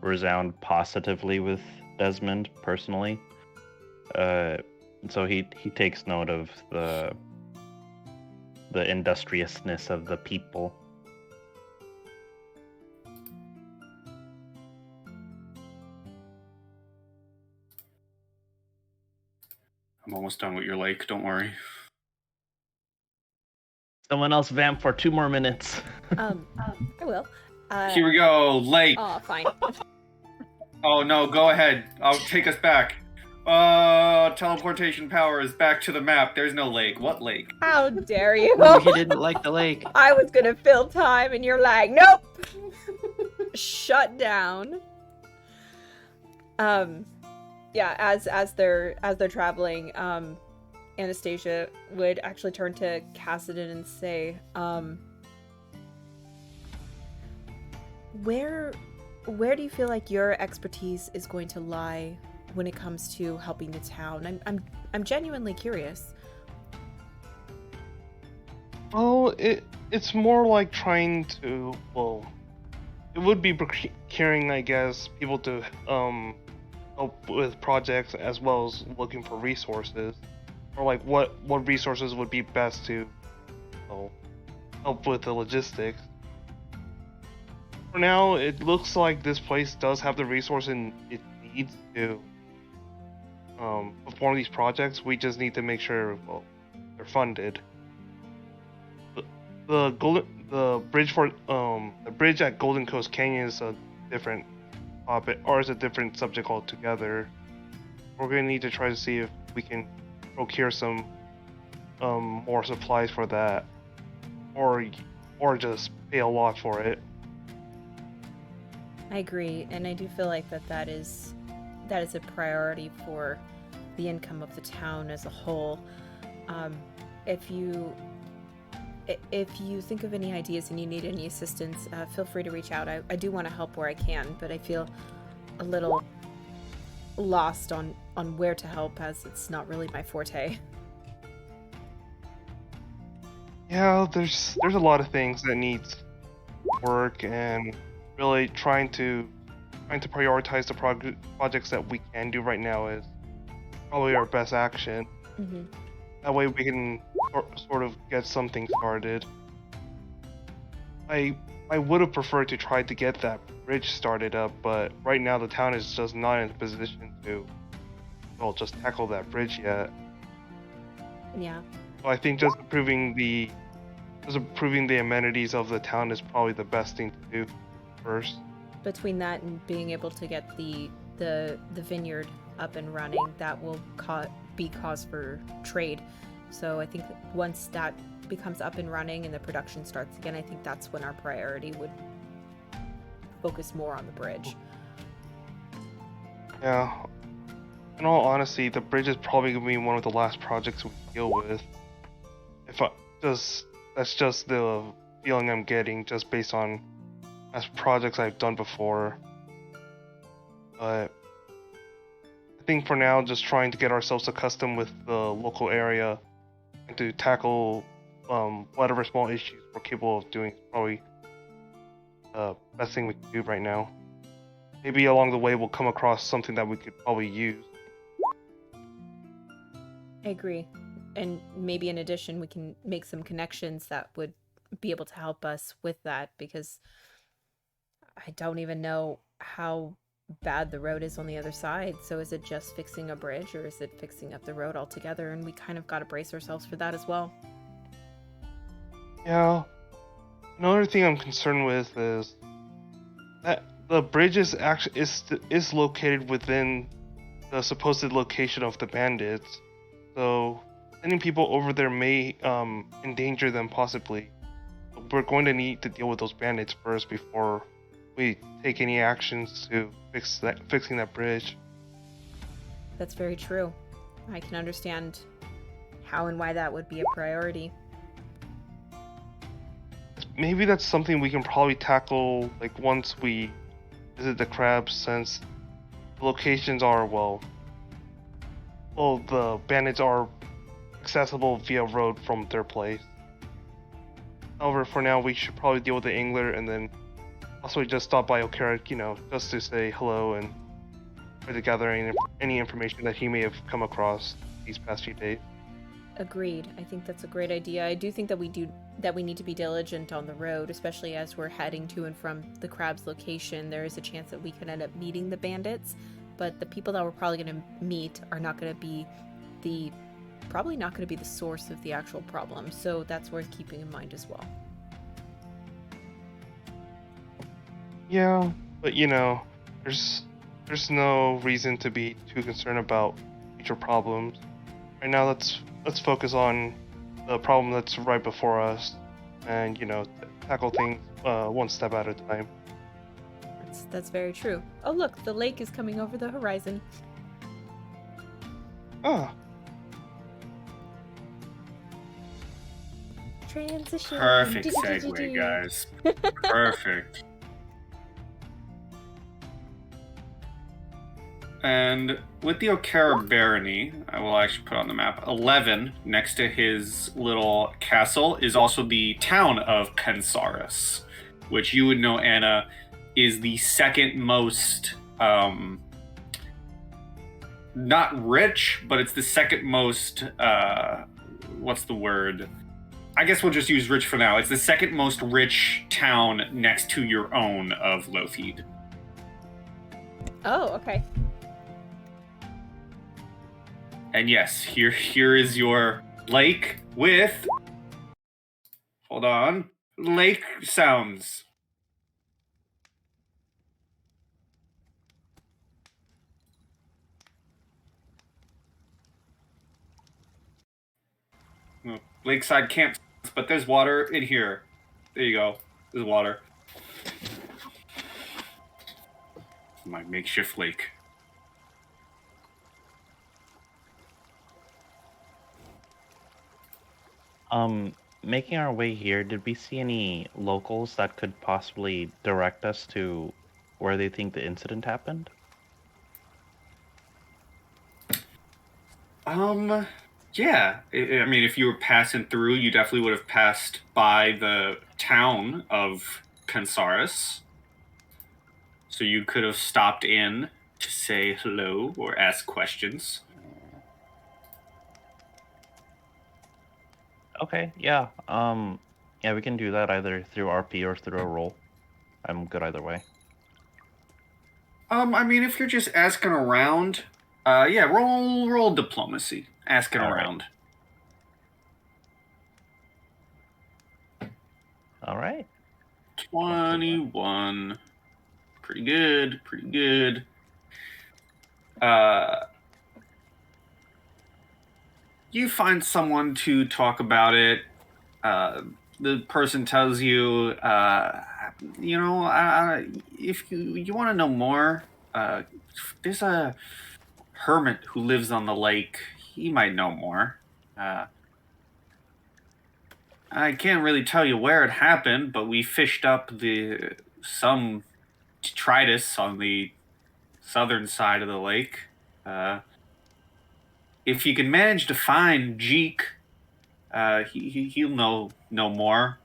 Speaker 3: resound positively with Desmond personally. So he takes note of the industriousness of the people.
Speaker 1: I'm almost done with your lake, don't worry.
Speaker 3: Someone else vamp for 2 more minutes.
Speaker 4: I will.
Speaker 1: Here we go, lake.
Speaker 4: Oh, fine.
Speaker 1: Oh no, go ahead. I'll take us back. Teleportation power is back to the map. There's no lake. What lake?
Speaker 4: How dare you?
Speaker 2: Oh, he didn't like the lake.
Speaker 4: I was gonna fill time, and you're like, nope. Shut down. Yeah. As they're traveling, Anastasia would actually turn to Cassidon and say, Where do you feel like your expertise is going to lie when it comes to helping the town? I'm genuinely curious.
Speaker 5: Well, it's more like trying to, well, it would be procuring, I guess, people to help with projects as well as looking for resources, or like what resources would be best to, you know, help with the logistics. For now, it looks like this place does have the resources it needs to perform these projects. We just need to make sure, well, they're funded. The bridge at Golden Coast Canyon is a different topic, or is a different subject altogether. We're gonna need to try to see if we can procure some more supplies for that, or just pay a lot for it.
Speaker 4: I agree, and I do feel like that is a priority for the income of the town as a whole. If you think of any ideas and you need any assistance, feel free to reach out. I do want to help where I can, but I feel a little lost on where to help, as it's not really my forte.
Speaker 5: Yeah, there's a lot of things that needs work, and really trying to prioritize the projects that we can do right now is probably our best action.
Speaker 4: Mm-hmm.
Speaker 5: That way we can sort of get something started. I would have preferred to try to get that bridge started up, but right now the town is just not in a position to, well, just tackle that bridge yet.
Speaker 4: Yeah.
Speaker 5: So I think just improving the amenities of the town is probably the best thing to do first.
Speaker 4: Between that and being able to get the vineyard up and running, that will be cause for trade. So I think once that becomes up and running and the production starts again, I think that's when our priority would focus more on the bridge.
Speaker 5: Yeah. In all honesty, the bridge is probably gonna be one of the last projects we deal with. That's just the feeling I'm getting, just based on past projects I've done before. But I think for now, just trying to get ourselves accustomed with the local area and to tackle whatever small issues we're capable of doing is probably the best thing we can do right now. Maybe along the way we'll come across something that we could probably use.
Speaker 4: I agree. And maybe in addition, we can make some connections that would be able to help us with that, because I don't even know how bad the road is on the other side. So is it just fixing a bridge, or is it fixing up the road altogether? And we kind of got to brace ourselves for that as well.
Speaker 5: Yeah. Another thing I'm concerned with is that the bridge is located within the supposed location of the bandits. So sending people over there may endanger them possibly. We're going to need to deal with those bandits first before we take any actions to fixing that bridge.
Speaker 4: That's very true. I can understand how and why that would be a priority.
Speaker 5: Maybe that's something we can probably tackle like once we visit the crabs, since the locations are well, the bandits are accessible via road from their place. However, for now we should probably deal with the angler and then also just stop by O'Carrick, just to say hello and try to gather any information that he may have come across these past few days.
Speaker 4: Agreed. I think that's a great idea. I do think that we need to be diligent on the road, especially as we're heading to and from the crab's location. There is a chance that we could end up meeting the bandits, but the people that we're probably going to meet are not going to be the source of the actual problem. So that's worth keeping in mind as well.
Speaker 5: Yeah, but there's no reason to be too concerned about future problems. Right now, let's focus on the problem that's right before us, and tackle things one step at a time.
Speaker 4: That's very true. Oh look, the lake is coming over the horizon.
Speaker 5: Ah,
Speaker 4: Transition.
Speaker 1: Perfect segue, guys. Perfect. And with the O'Cara barony, I will actually put on the map, 11, next to his little castle, is also the town of Kansaris, which you would know, Anna, is the second most, not rich, but it's the second most, what's the word? I guess we'll just use rich for now. It's the second most rich town next to your own of Lothheed.
Speaker 4: Oh, okay.
Speaker 1: And yes, here is your lake with... Hold on. Lake sounds. Lakeside camp, but there's water in here. There you go. There's water. My makeshift lake.
Speaker 3: Making our way here, did we see any locals that could possibly direct us to where they think the incident happened?
Speaker 1: Yeah. I mean, if you were passing through, you definitely would have passed by the town of Kansaris. So you could have stopped in to say hello or ask questions.
Speaker 3: Okay, yeah. Yeah, we can do that either through RP or through a roll. I'm good either way.
Speaker 1: I mean, if you're just asking around, yeah, roll diplomacy. Asking
Speaker 3: All right.
Speaker 1: around.
Speaker 3: All right.
Speaker 1: 21. Pretty good, pretty good. You find someone to talk about it. The person tells you, if you want to know more, there's a hermit who lives on the lake. He might know more. I can't really tell you where it happened, but we fished up some detritus on the southern side of the lake. If you can manage to find Jeek, he'll know more.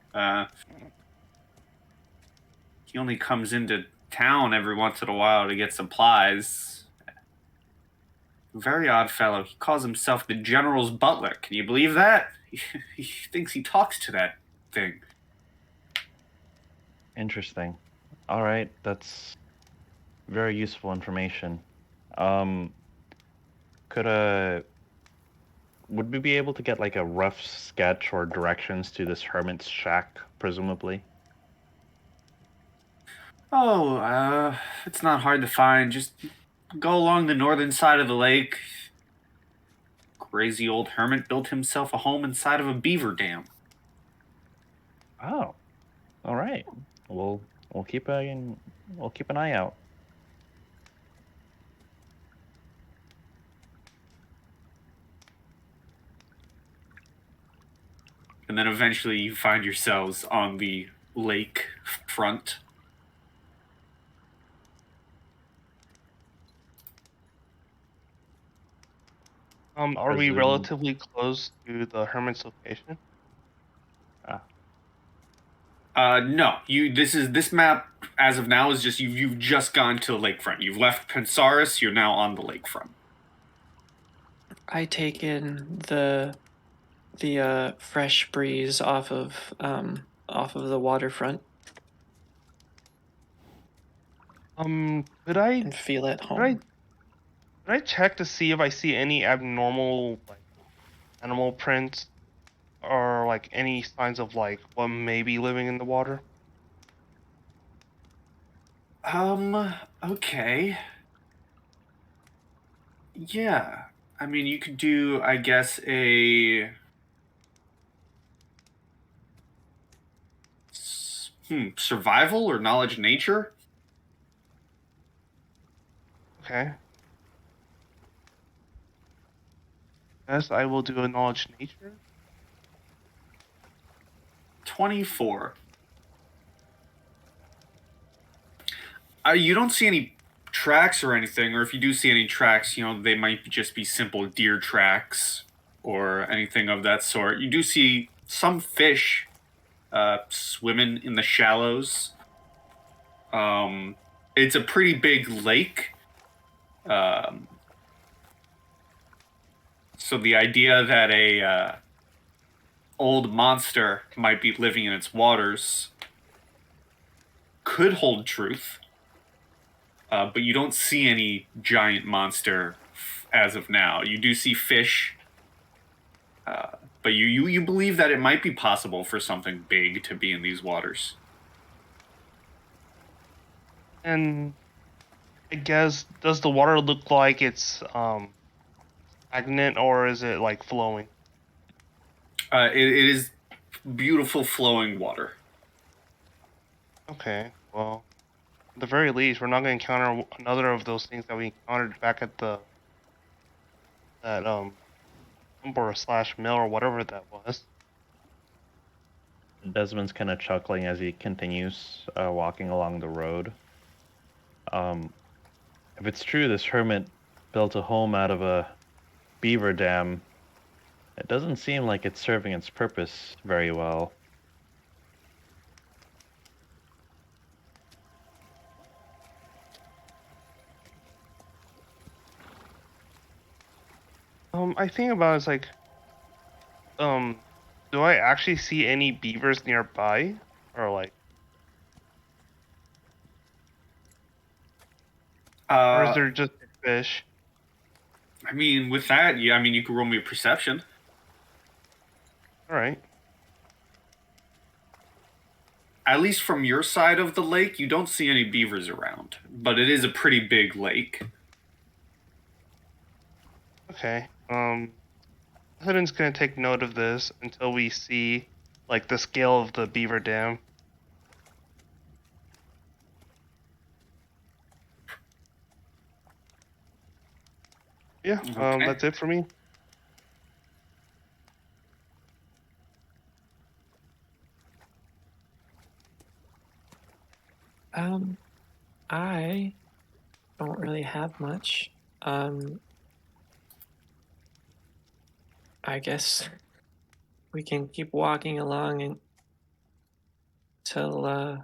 Speaker 1: He only comes into town every once in a while to get supplies. Very odd fellow. He calls himself the General's butler. Can you believe that? He thinks he talks to that thing.
Speaker 3: Interesting. All right, that's very useful information. Would we be able to get like a rough sketch or directions to this hermit's shack, presumably?
Speaker 1: Oh, it's not hard to find. Just go along the northern side of the lake. Crazy old hermit built himself a home inside of a beaver dam.
Speaker 3: Oh, all right. We'll keep an eye out.
Speaker 1: And then eventually you find yourselves on the lake front.
Speaker 5: Are we
Speaker 3: Presume-
Speaker 5: relatively close to the hermit's location?
Speaker 1: No. This map as of now is just you've just gone to the lakefront. You've left Pensaris, you're now on the lakefront.
Speaker 2: I take in the fresh breeze off of the waterfront
Speaker 5: Could I
Speaker 2: and feel at home.
Speaker 5: could I check to see if I see any abnormal like animal prints or like any signs of like what may be living in the water?
Speaker 1: Okay. Yeah. I mean, you could do, I guess, survival or knowledge nature?
Speaker 5: Okay. Yes, I will do a knowledge nature.
Speaker 1: 24. You don't see any tracks or anything, or if you do see any tracks, they might just be simple deer tracks or anything of that sort. You do see some fish swimming in the shallows. It's a pretty big lake. So the idea that a old monster might be living in its waters could hold truth. But you don't see any giant monster as of now. You do see fish, but you believe that it might be possible for something big to be in these waters.
Speaker 5: And I guess does the water look like it's stagnant or is it like flowing?
Speaker 1: It is beautiful flowing water.
Speaker 5: Okay, well, at the very least, we're not going to encounter another of those things that we encountered back at that lumber slash mill or whatever that was.
Speaker 3: Desmond's kind of chuckling as he continues walking along the road. If it's true this hermit built a home out of a beaver dam, it doesn't seem like it's serving its purpose very well.
Speaker 5: I think about it's like, do I actually see any beavers nearby, or like, or is there just fish?
Speaker 1: I mean, with that, yeah, I mean, you could roll me a perception.
Speaker 5: All right.
Speaker 1: At least from your side of the lake, you don't see any beavers around, but it is a pretty big lake.
Speaker 5: Okay. President's gonna take note of this until we see like the scale of the beaver dam. Yeah,
Speaker 1: Okay.
Speaker 5: that's it for me.
Speaker 2: I don't really have much. I guess we can keep walking along till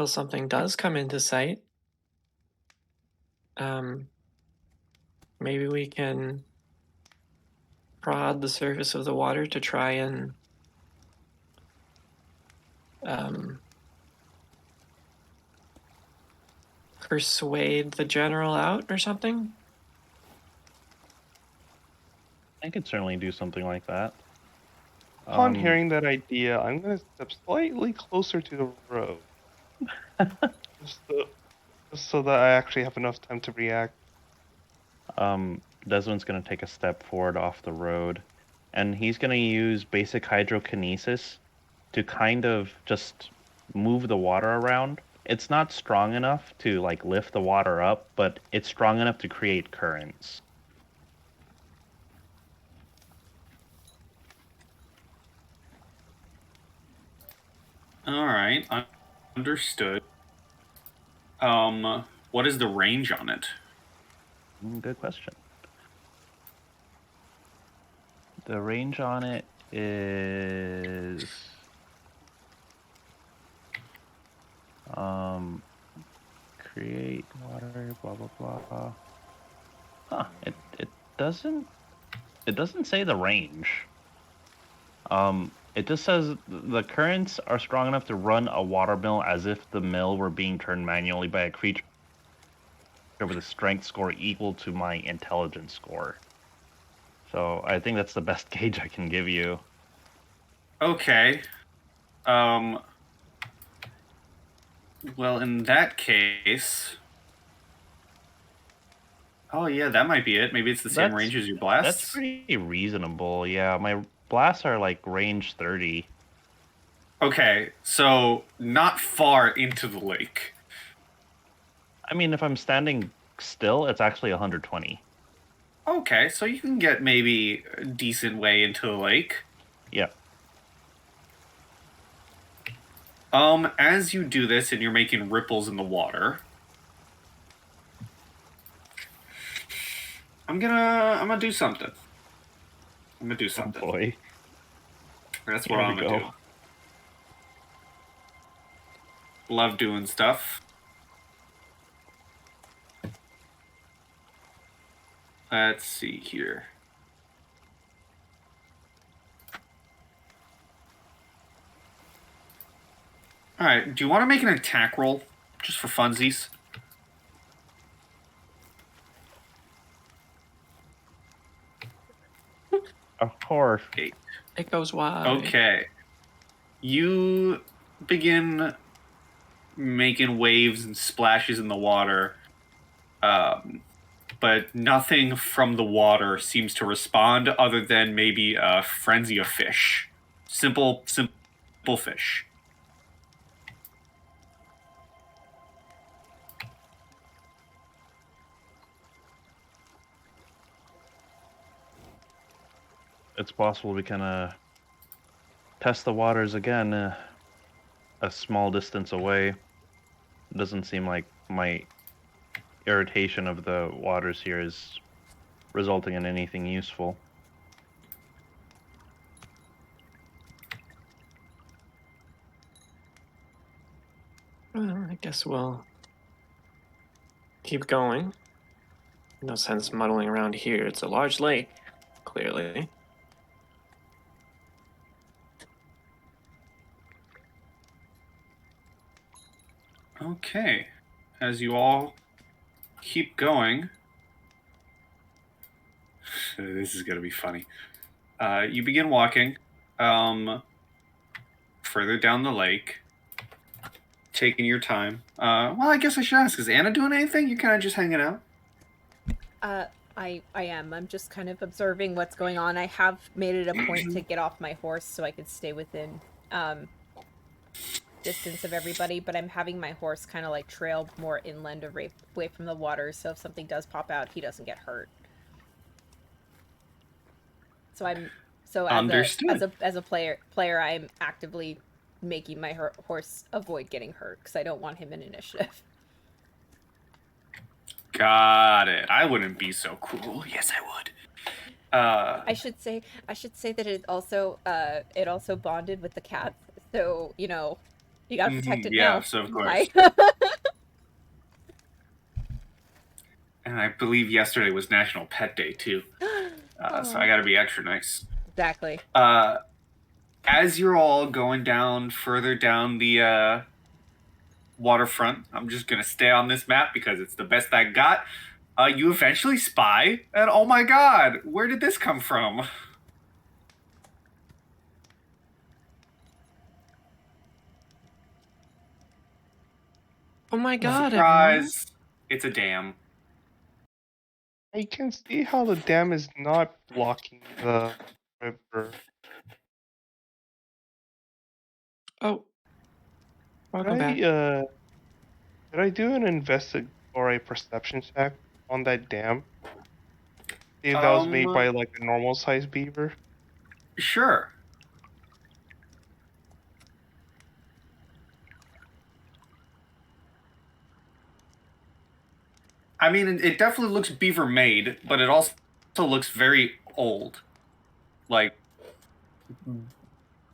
Speaker 2: something does come into sight. Maybe we can prod the surface of the water to try and persuade the general out or something.
Speaker 3: I could certainly do something like that.
Speaker 5: Upon hearing that idea, I'm gonna step slightly closer to the road. Just so that I actually have enough time to react.
Speaker 3: Desmond's gonna take a step forward off the road, and he's gonna use basic hydrokinesis to kind of just move the water around. It's not strong enough to like lift the water up, but it's strong enough to create currents.
Speaker 1: All right, understood. What is the range on it?
Speaker 3: Good question. The range on it is create water, blah blah blah. Huh, it doesn't say the range. It just says the currents are strong enough to run a water mill as if the mill were being turned manually by a creature with a strength score equal to my intelligence score. So I think that's the best gauge I can give you.
Speaker 1: Okay. Well, in that case... Oh, yeah, that might be it. Maybe it's the same range as your blasts?
Speaker 3: That's pretty reasonable, yeah. My blasts are like range 30.
Speaker 1: Okay, so not far into the lake.
Speaker 3: I mean, if I'm standing still, it's actually 120.
Speaker 1: Okay, so you can get maybe a decent way into the lake.
Speaker 3: Yeah.
Speaker 1: As you do this and you're making ripples in the water, I'm gonna do something. I'm gonna do something.
Speaker 3: Oh boy.
Speaker 1: That's what I'm gonna do. Love doing stuff. Let's see here. Alright, do you want to make an attack roll? Just for funsies?
Speaker 3: Of course.
Speaker 2: It goes wide.
Speaker 1: Okay. You begin making waves and splashes in the water, but nothing from the water seems to respond other than maybe a frenzy of fish. Simple fish.
Speaker 3: It's possible we can test the waters again a small distance away. It doesn't seem like my irritation of the waters here is resulting in anything useful.
Speaker 2: Well, I guess we'll keep going. No sense muddling around here. It's a large lake, clearly.
Speaker 1: Okay. As you all keep going... This is going to be funny. You begin walking further down the lake, taking your time. Well, I guess I should ask, is Anna doing anything? You're kind of just hanging out?
Speaker 4: I am. I'm just kind of observing what's going on. I have made it a point to get off my horse so I could stay within distance of everybody, but I'm having my horse kind of like trail more inland away from the water, so if something does pop out, he doesn't get hurt. So as a player, I'm actively making my horse avoid getting hurt because I don't want him in initiative.
Speaker 1: Got it. I wouldn't be so cruel. Yes, I would.
Speaker 4: I should say that it also bonded with the cat, so you know, you gotta protect it now.
Speaker 1: Yes, of course. And I believe yesterday was National Pet Day too, so I gotta be extra nice.
Speaker 4: Exactly.
Speaker 1: As you're all going down further down the waterfront, I'm just gonna stay on this map because it's the best I got. You eventually spy, and oh my god, where did this come from?
Speaker 2: Oh my god, everyone.
Speaker 1: Surprise! It's a dam.
Speaker 5: I can see how the dam is not blocking the river.
Speaker 2: Oh, welcome back.
Speaker 5: Did I do an investigate or a perception check on that dam? See if that was made by like a normal sized beaver.
Speaker 1: Sure. I mean, it definitely looks beaver made, but it also looks very old. Like,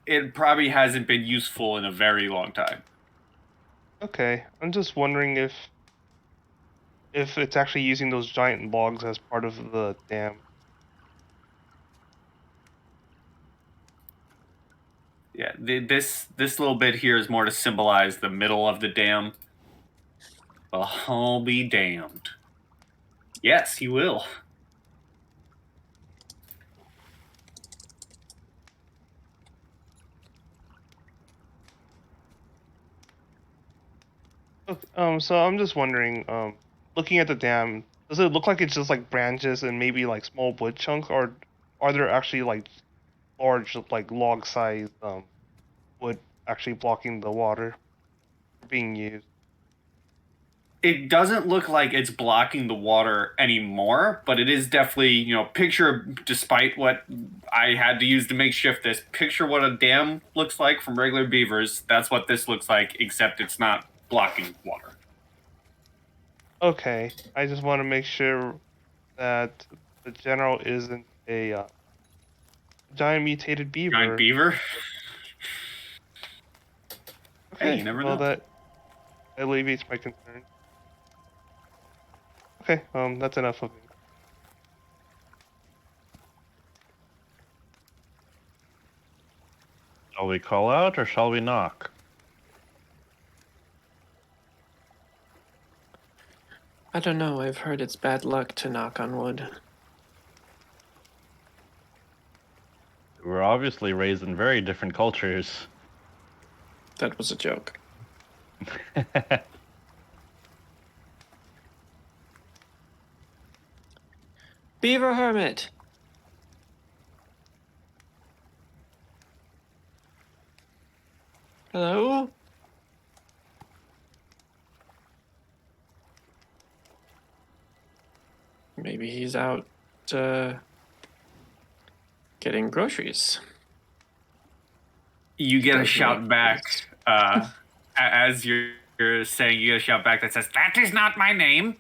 Speaker 1: it probably hasn't been useful in a very long time.
Speaker 5: Okay, I'm just wondering if it's actually using those giant logs as part of the dam.
Speaker 1: Yeah, this little bit here is more to symbolize the middle of the dam. Well, I'll be damned. Yes, he will.
Speaker 5: Okay, so I'm just wondering, looking at the dam, does it look like it's just like branches and maybe like small wood chunks, or are there actually like large like log size wood actually blocking the water being used?
Speaker 1: It doesn't look like it's blocking the water anymore, but it is definitely, picture, despite what I had to use to make shift this, picture what a dam looks like from regular beavers. That's what this looks like, except it's not blocking water.
Speaker 5: Okay, I just want to make sure that the general isn't a giant mutated beaver.
Speaker 1: Giant beaver?
Speaker 5: Okay,
Speaker 1: Hey, you never
Speaker 5: well
Speaker 1: know.
Speaker 5: that alleviates my concern. Okay, that's enough of me.
Speaker 3: Shall we call out or shall we knock?
Speaker 2: I don't know, I've heard it's bad luck to knock on wood.
Speaker 3: We're obviously raised in very different cultures.
Speaker 2: That was a joke. Beaver Hermit! Hello? Maybe he's out getting groceries.
Speaker 1: You get a
Speaker 2: Does
Speaker 1: shout
Speaker 2: make
Speaker 1: back
Speaker 2: sense.
Speaker 1: as you're saying, you get a shout back that says, "That is not my name."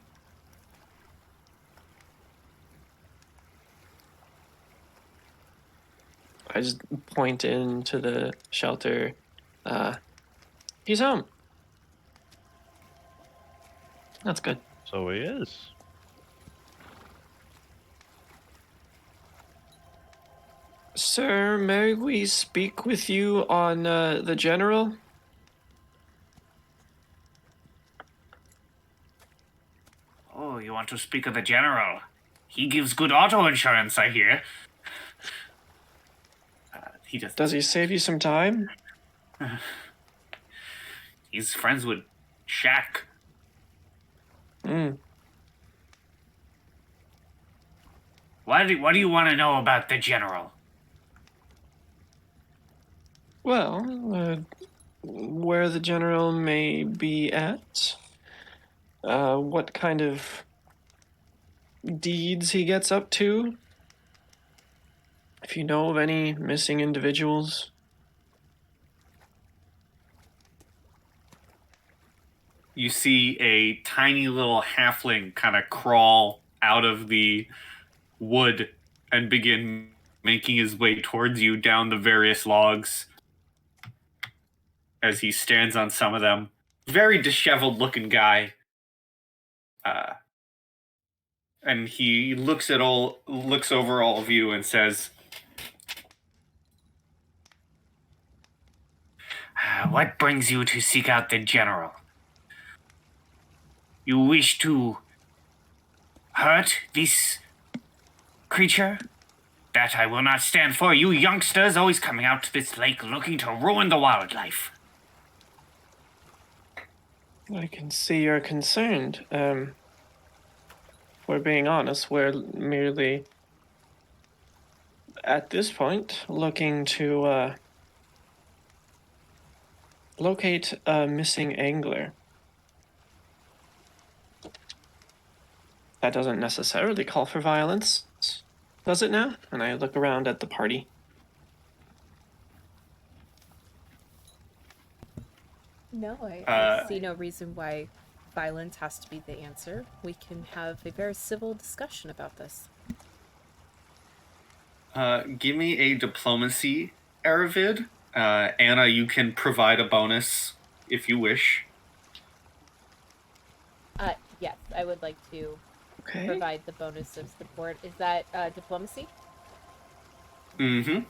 Speaker 2: I just point into the shelter. He's home. That's good.
Speaker 3: So he is.
Speaker 2: Sir, may we speak with you on the general?
Speaker 1: Oh, you want to speak of the general? He gives good auto insurance, I hear. He just
Speaker 2: Does he save you some time?
Speaker 1: he's friends with Shaq.
Speaker 2: Hmm.
Speaker 1: What do you want to know about the general?
Speaker 2: Well, where the general may be at, what kind of deeds he gets up to, if you know of any missing individuals.
Speaker 1: You see a tiny little halfling kind of crawl out of the wood and begin making his way towards you down the various logs as he stands on some of them. Very disheveled looking guy. And he looks over all of you and says, "What brings you to seek out the general? You wish to hurt this creature? That I will not stand for. You youngsters always coming out to this lake looking to ruin the wildlife."
Speaker 2: I can see you're concerned. We're being honest, we're merely, at this point, looking to locate a missing angler. That doesn't necessarily call for violence, does it now? And I look around at the party.
Speaker 4: No, I
Speaker 1: Uh,
Speaker 4: see no reason why violence has to be the answer. We can have a very civil discussion about this.
Speaker 1: Give me a diplomacy, Aravid. Anna, you can provide a bonus if you wish.
Speaker 4: Yes, I would like to
Speaker 2: Okay.
Speaker 4: provide the bonus of support. Is that diplomacy?
Speaker 1: Mm-hmm.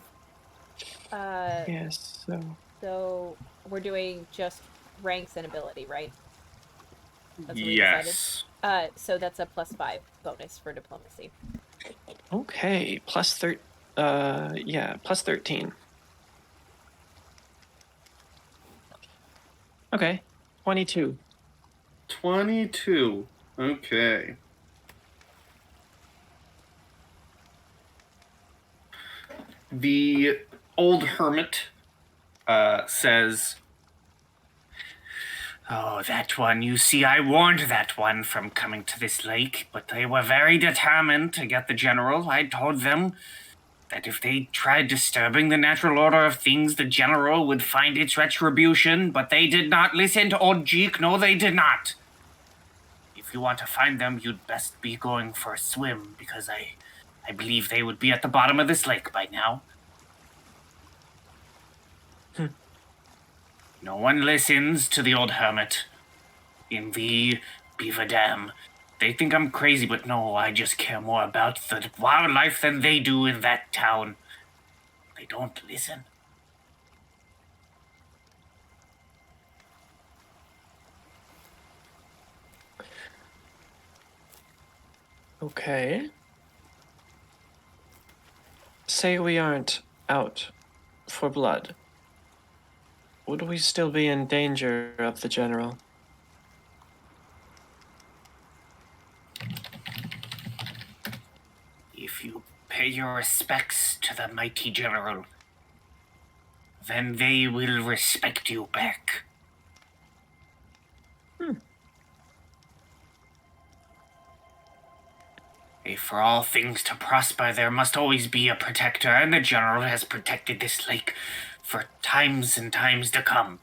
Speaker 2: Yes, so.
Speaker 4: So we're doing just ranks and ability, right? That's what we
Speaker 1: Yes.
Speaker 4: decided. So that's a +5 bonus for diplomacy.
Speaker 2: Okay, plus plus 13. Okay, 22.
Speaker 1: 22. Okay. The old hermit says, "Oh, that one. You see, I warned that one from coming to this lake, but they were very determined to get the general. I told them that if they tried disturbing the natural order of things, the general would find its retribution, but they did not listen to old Jeek. No, they did not. If you want to find them, you'd best be going for a swim, because I believe they would be at the bottom of this lake by now." No one listens to the old hermit in the Beaver Dam. They think I'm crazy, but no, I just care more about the wildlife than they do in that town. They don't listen.
Speaker 2: Okay. Say we aren't out for blood. Would we still be in danger of the general?
Speaker 1: If you pay your respects to the mighty general, then they will respect you back. If for all things to prosper, there must always be a protector, and the general has protected this lake for times and times to come.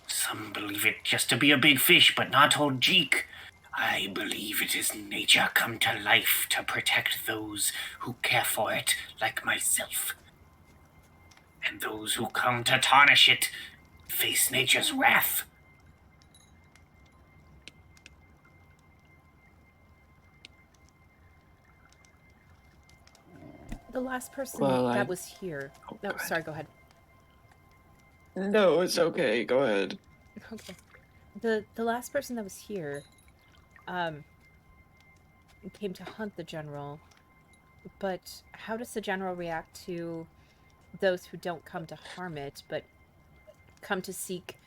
Speaker 1: Some believe it just to be a big fish, but not old Jeek. I believe it is nature come to life to protect those who care for it, like myself. And those who come to tarnish it face nature's wrath.
Speaker 4: The last person
Speaker 2: Well,
Speaker 4: that was here.
Speaker 2: Oh,
Speaker 4: No,
Speaker 2: go ahead.
Speaker 4: sorry, go ahead.
Speaker 2: No, it's okay. Go ahead.
Speaker 4: Okay. The last person that was here came to hunt the general. But how does the general react to those who don't come to harm it, but come to seek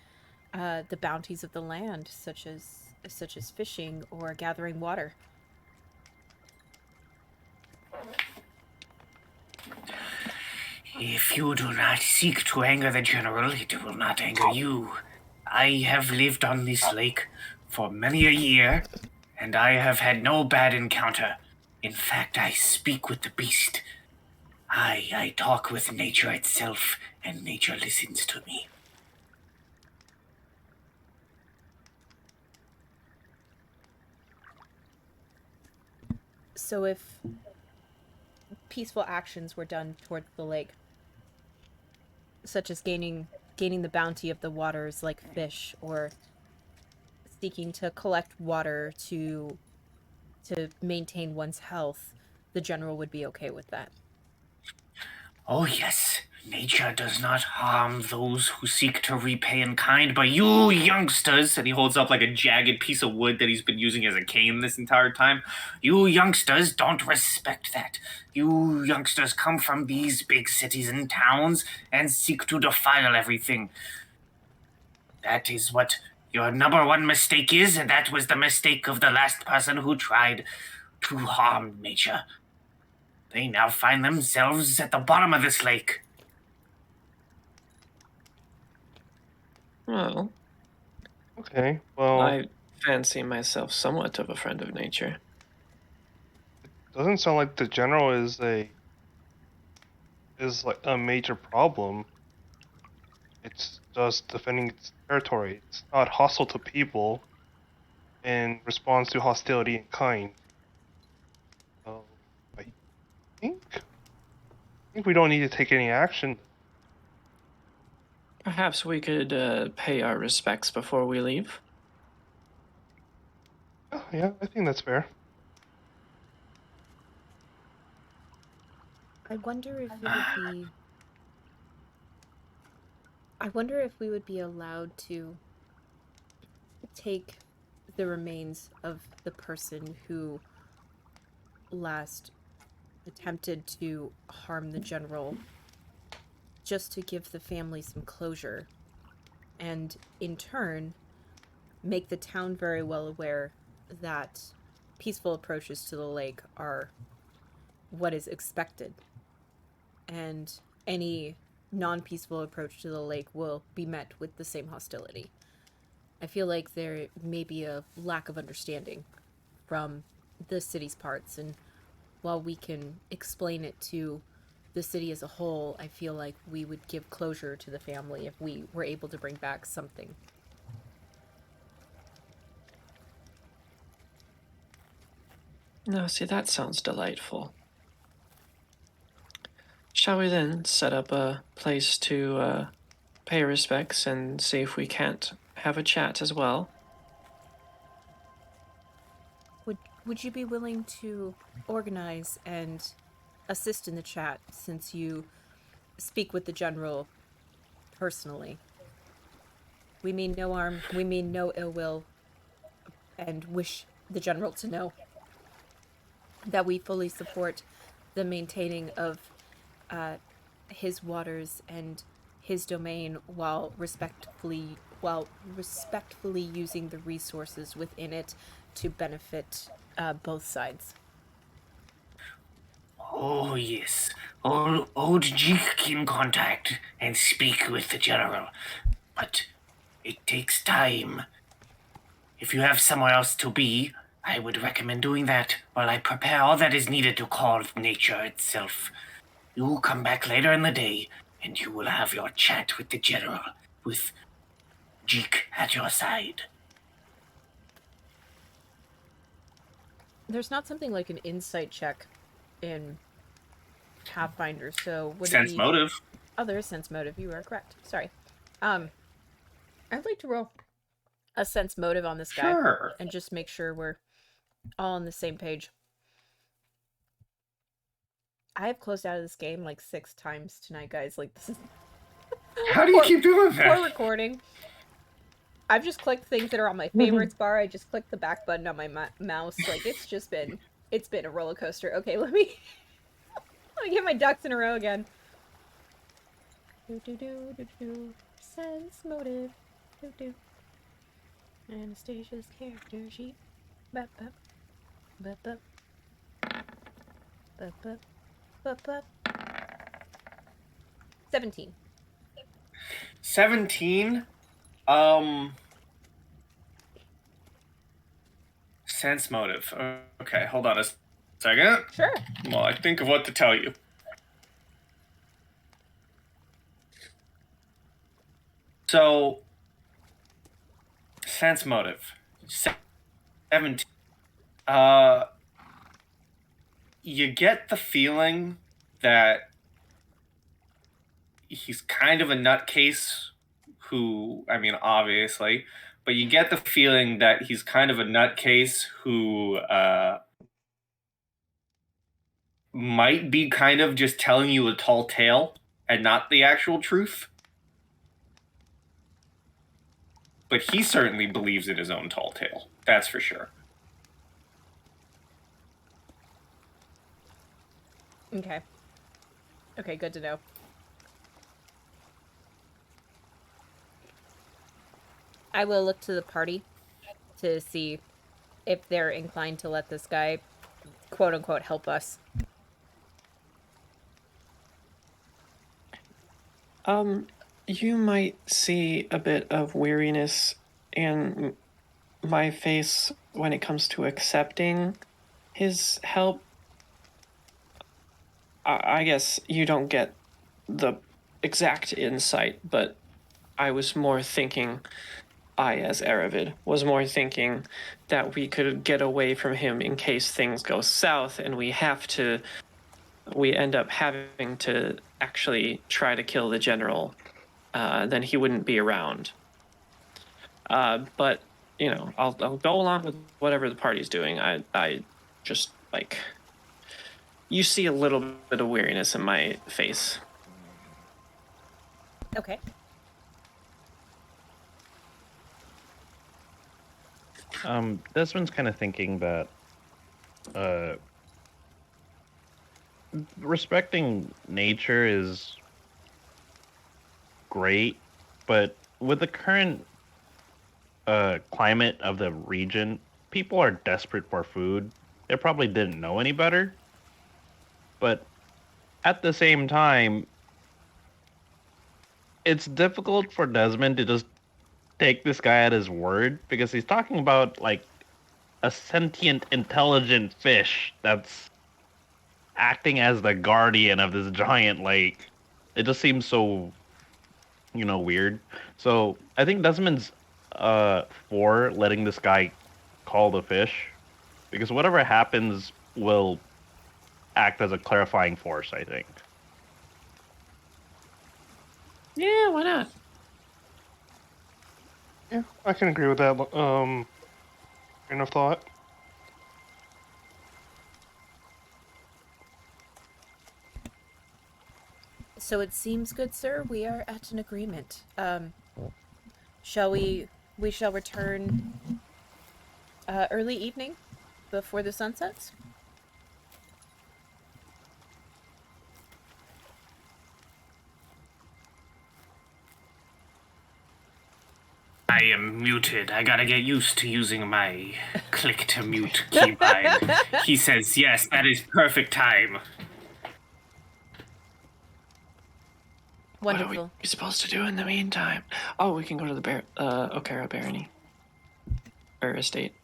Speaker 4: the bounties of the land, such as fishing or gathering water?
Speaker 1: If you do not seek to anger the general, it will not anger you. I have lived on this lake for many a year, and I have had no bad encounter. In fact, I speak with the beast. I talk with nature itself, and nature listens to me.
Speaker 4: So if peaceful actions were done toward the lake, such as gaining the bounty of the waters like fish, or seeking to collect water to maintain one's health, the general would be okay with that.
Speaker 1: Oh yes, nature does not harm those who seek to repay in kind, but you youngsters, and he holds up like a jagged piece of wood that he's been using as a cane this entire time, you youngsters don't respect that. You youngsters come from these big cities and towns and seek to defile everything. That is what your number one mistake is, and that was the mistake of the last person who tried to harm nature. They now find themselves at the bottom of this lake.
Speaker 2: Well,
Speaker 5: Okay, well,
Speaker 2: I fancy myself somewhat of a friend of nature.
Speaker 5: doesn't sound like the general is like a major problem. It's just defending its territory. It's not hostile to people and responds to hostility in kind. So I think we don't need to take any action.
Speaker 2: Perhaps we could pay our respects before we leave.
Speaker 5: Oh, yeah, I think that's fair.
Speaker 4: I wonder if it would be. I wonder if we would be allowed to take the remains of the person who last attempted to harm the general, just to give the family some closure, and in turn make the town very well aware that peaceful approaches to the lake are what is expected, and any non-peaceful approach to the lake will be met with the same hostility. I feel like there may be a lack of understanding from the city's parts, and while we can explain it to the city as a whole, I feel like we would give closure to the family if we were able to bring back something.
Speaker 2: No, see, that sounds delightful. Shall we then set up a place to pay respects and see if we can't have a chat as well?
Speaker 4: Would you be willing to organize and assist in the chat, since you speak with the general personally? We mean no harm, we mean no ill will, and wish the general to know that we fully support the maintaining of his waters and his domain while respectfully using the resources within it to benefit both sides.
Speaker 1: Oh, yes. Old Jeek can contact and speak with the general, but it takes time. If you have somewhere else to be, I would recommend doing that while I prepare all that is needed to call nature itself. You will come back later in the day, and you will have your chat with the general, with Jeek at your side.
Speaker 4: There's not something like an insight check in Pathfinder, so would
Speaker 1: Sense
Speaker 4: it be...
Speaker 1: motive.
Speaker 4: Oh, there is sense motive. You are correct. Sorry. I'd like to roll a sense motive on this guy.
Speaker 1: Sure.
Speaker 4: And just make sure we're all on the same page. I have closed out of this game like 6 times tonight, guys. Like, this is...
Speaker 1: How do you keep doing that?
Speaker 4: For recording. I've just clicked things that are on my favorites bar. I just clicked the back button on my mouse. Like, it's been a roller coaster. Okay, let me get my ducks in a row again. Sense motive. Anastasia's character sheet. Bup, bup. Bup, bup. Bup, bup. Bup, bup. 17.
Speaker 1: 17. Sense motive. Okay, hold on a second.
Speaker 4: Sure.
Speaker 1: Well, I think of what to tell you. So, sense motive. 17. You get the feeling that he's kind of a nutcase who, I mean, obviously, but you get the feeling that he's kind of a nutcase who might be kind of just telling you a tall tale and not the actual truth. But he certainly believes in his own tall tale. That's for sure.
Speaker 4: Okay. Okay, good to know. I will look to the party to see if they're inclined to let this guy, quote unquote, help us.
Speaker 2: You might see a bit of weariness in my face when it comes to accepting his help. I guess you don't get the exact insight, but I was more thinking, as Aravid, was more thinking that we could get away from him in case things go south and we end up having to actually try to kill the general. Then he wouldn't be around. But I'll go along with whatever the party's doing. I just like, you see a little bit of weariness in my face.
Speaker 4: Okay.
Speaker 3: Desmond's kind of thinking that respecting nature is great, but with the current climate of the region, people are desperate for food. They probably didn't know any better. But at the same time, it's difficult for Desmond to just take this guy at his word, because he's talking about like a sentient, intelligent fish that's acting as the guardian of this giant lake. It just seems so, weird. So I think Desmond's for letting this guy call the fish, because whatever happens will act as a clarifying force, I think.
Speaker 2: Yeah, why not?
Speaker 5: Yeah, I can agree with that. Train of thought.
Speaker 4: So it seems good, sir. We are at an agreement. Shall we? We shall return early evening, before the sun sets.
Speaker 1: I am muted. I gotta get used to using my click to mute keybind. He says, yes, that is perfect time.
Speaker 2: What
Speaker 4: Wonderful.
Speaker 2: are we supposed to do in the meantime? Oh, we can go to the Okara Barony. Or estate.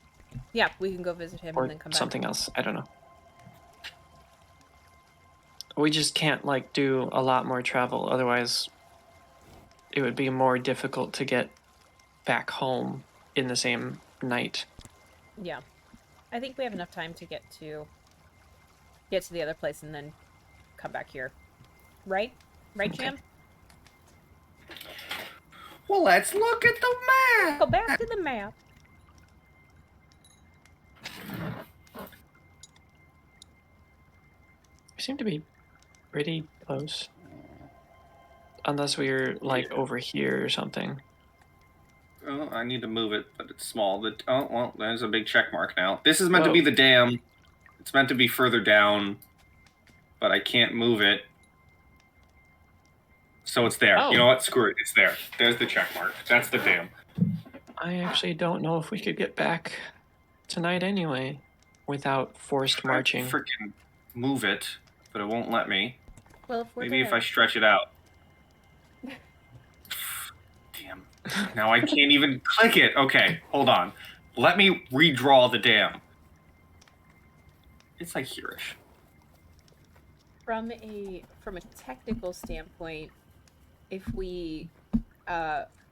Speaker 4: Yeah, we can go visit him
Speaker 2: Or
Speaker 4: and then come back.
Speaker 2: something else. I don't know. We just can't, do a lot more travel. Otherwise, it would be more difficult to get back home in the same night.
Speaker 4: Yeah, I think we have enough time to get to the other place and then come back here. Right? Right,
Speaker 2: Okay.
Speaker 4: Jam?
Speaker 1: Well, let's look at the map.
Speaker 4: Go back to the map.
Speaker 2: We seem to be pretty close. Unless we're, over here or something.
Speaker 1: Oh, I need to move it, but it's small. Oh, well, there's a big check mark now. This is meant to be
Speaker 2: Whoa.
Speaker 1: the dam. It's meant to be further down, but I can't move it. So it's there.
Speaker 2: Oh.
Speaker 1: You know what? Screw it. It's there. There's the check mark. That's the dam.
Speaker 2: I actually don't know if we could get back tonight anyway without forced marching.
Speaker 1: I freaking move it, but it won't let me.
Speaker 4: Well, if we're
Speaker 1: Maybe if
Speaker 4: gonna-
Speaker 1: I stretch it out. Damn. Now I can't even click it. Okay, hold on. Let me redraw the dam. It's like here-ish.
Speaker 4: From a technical standpoint, if we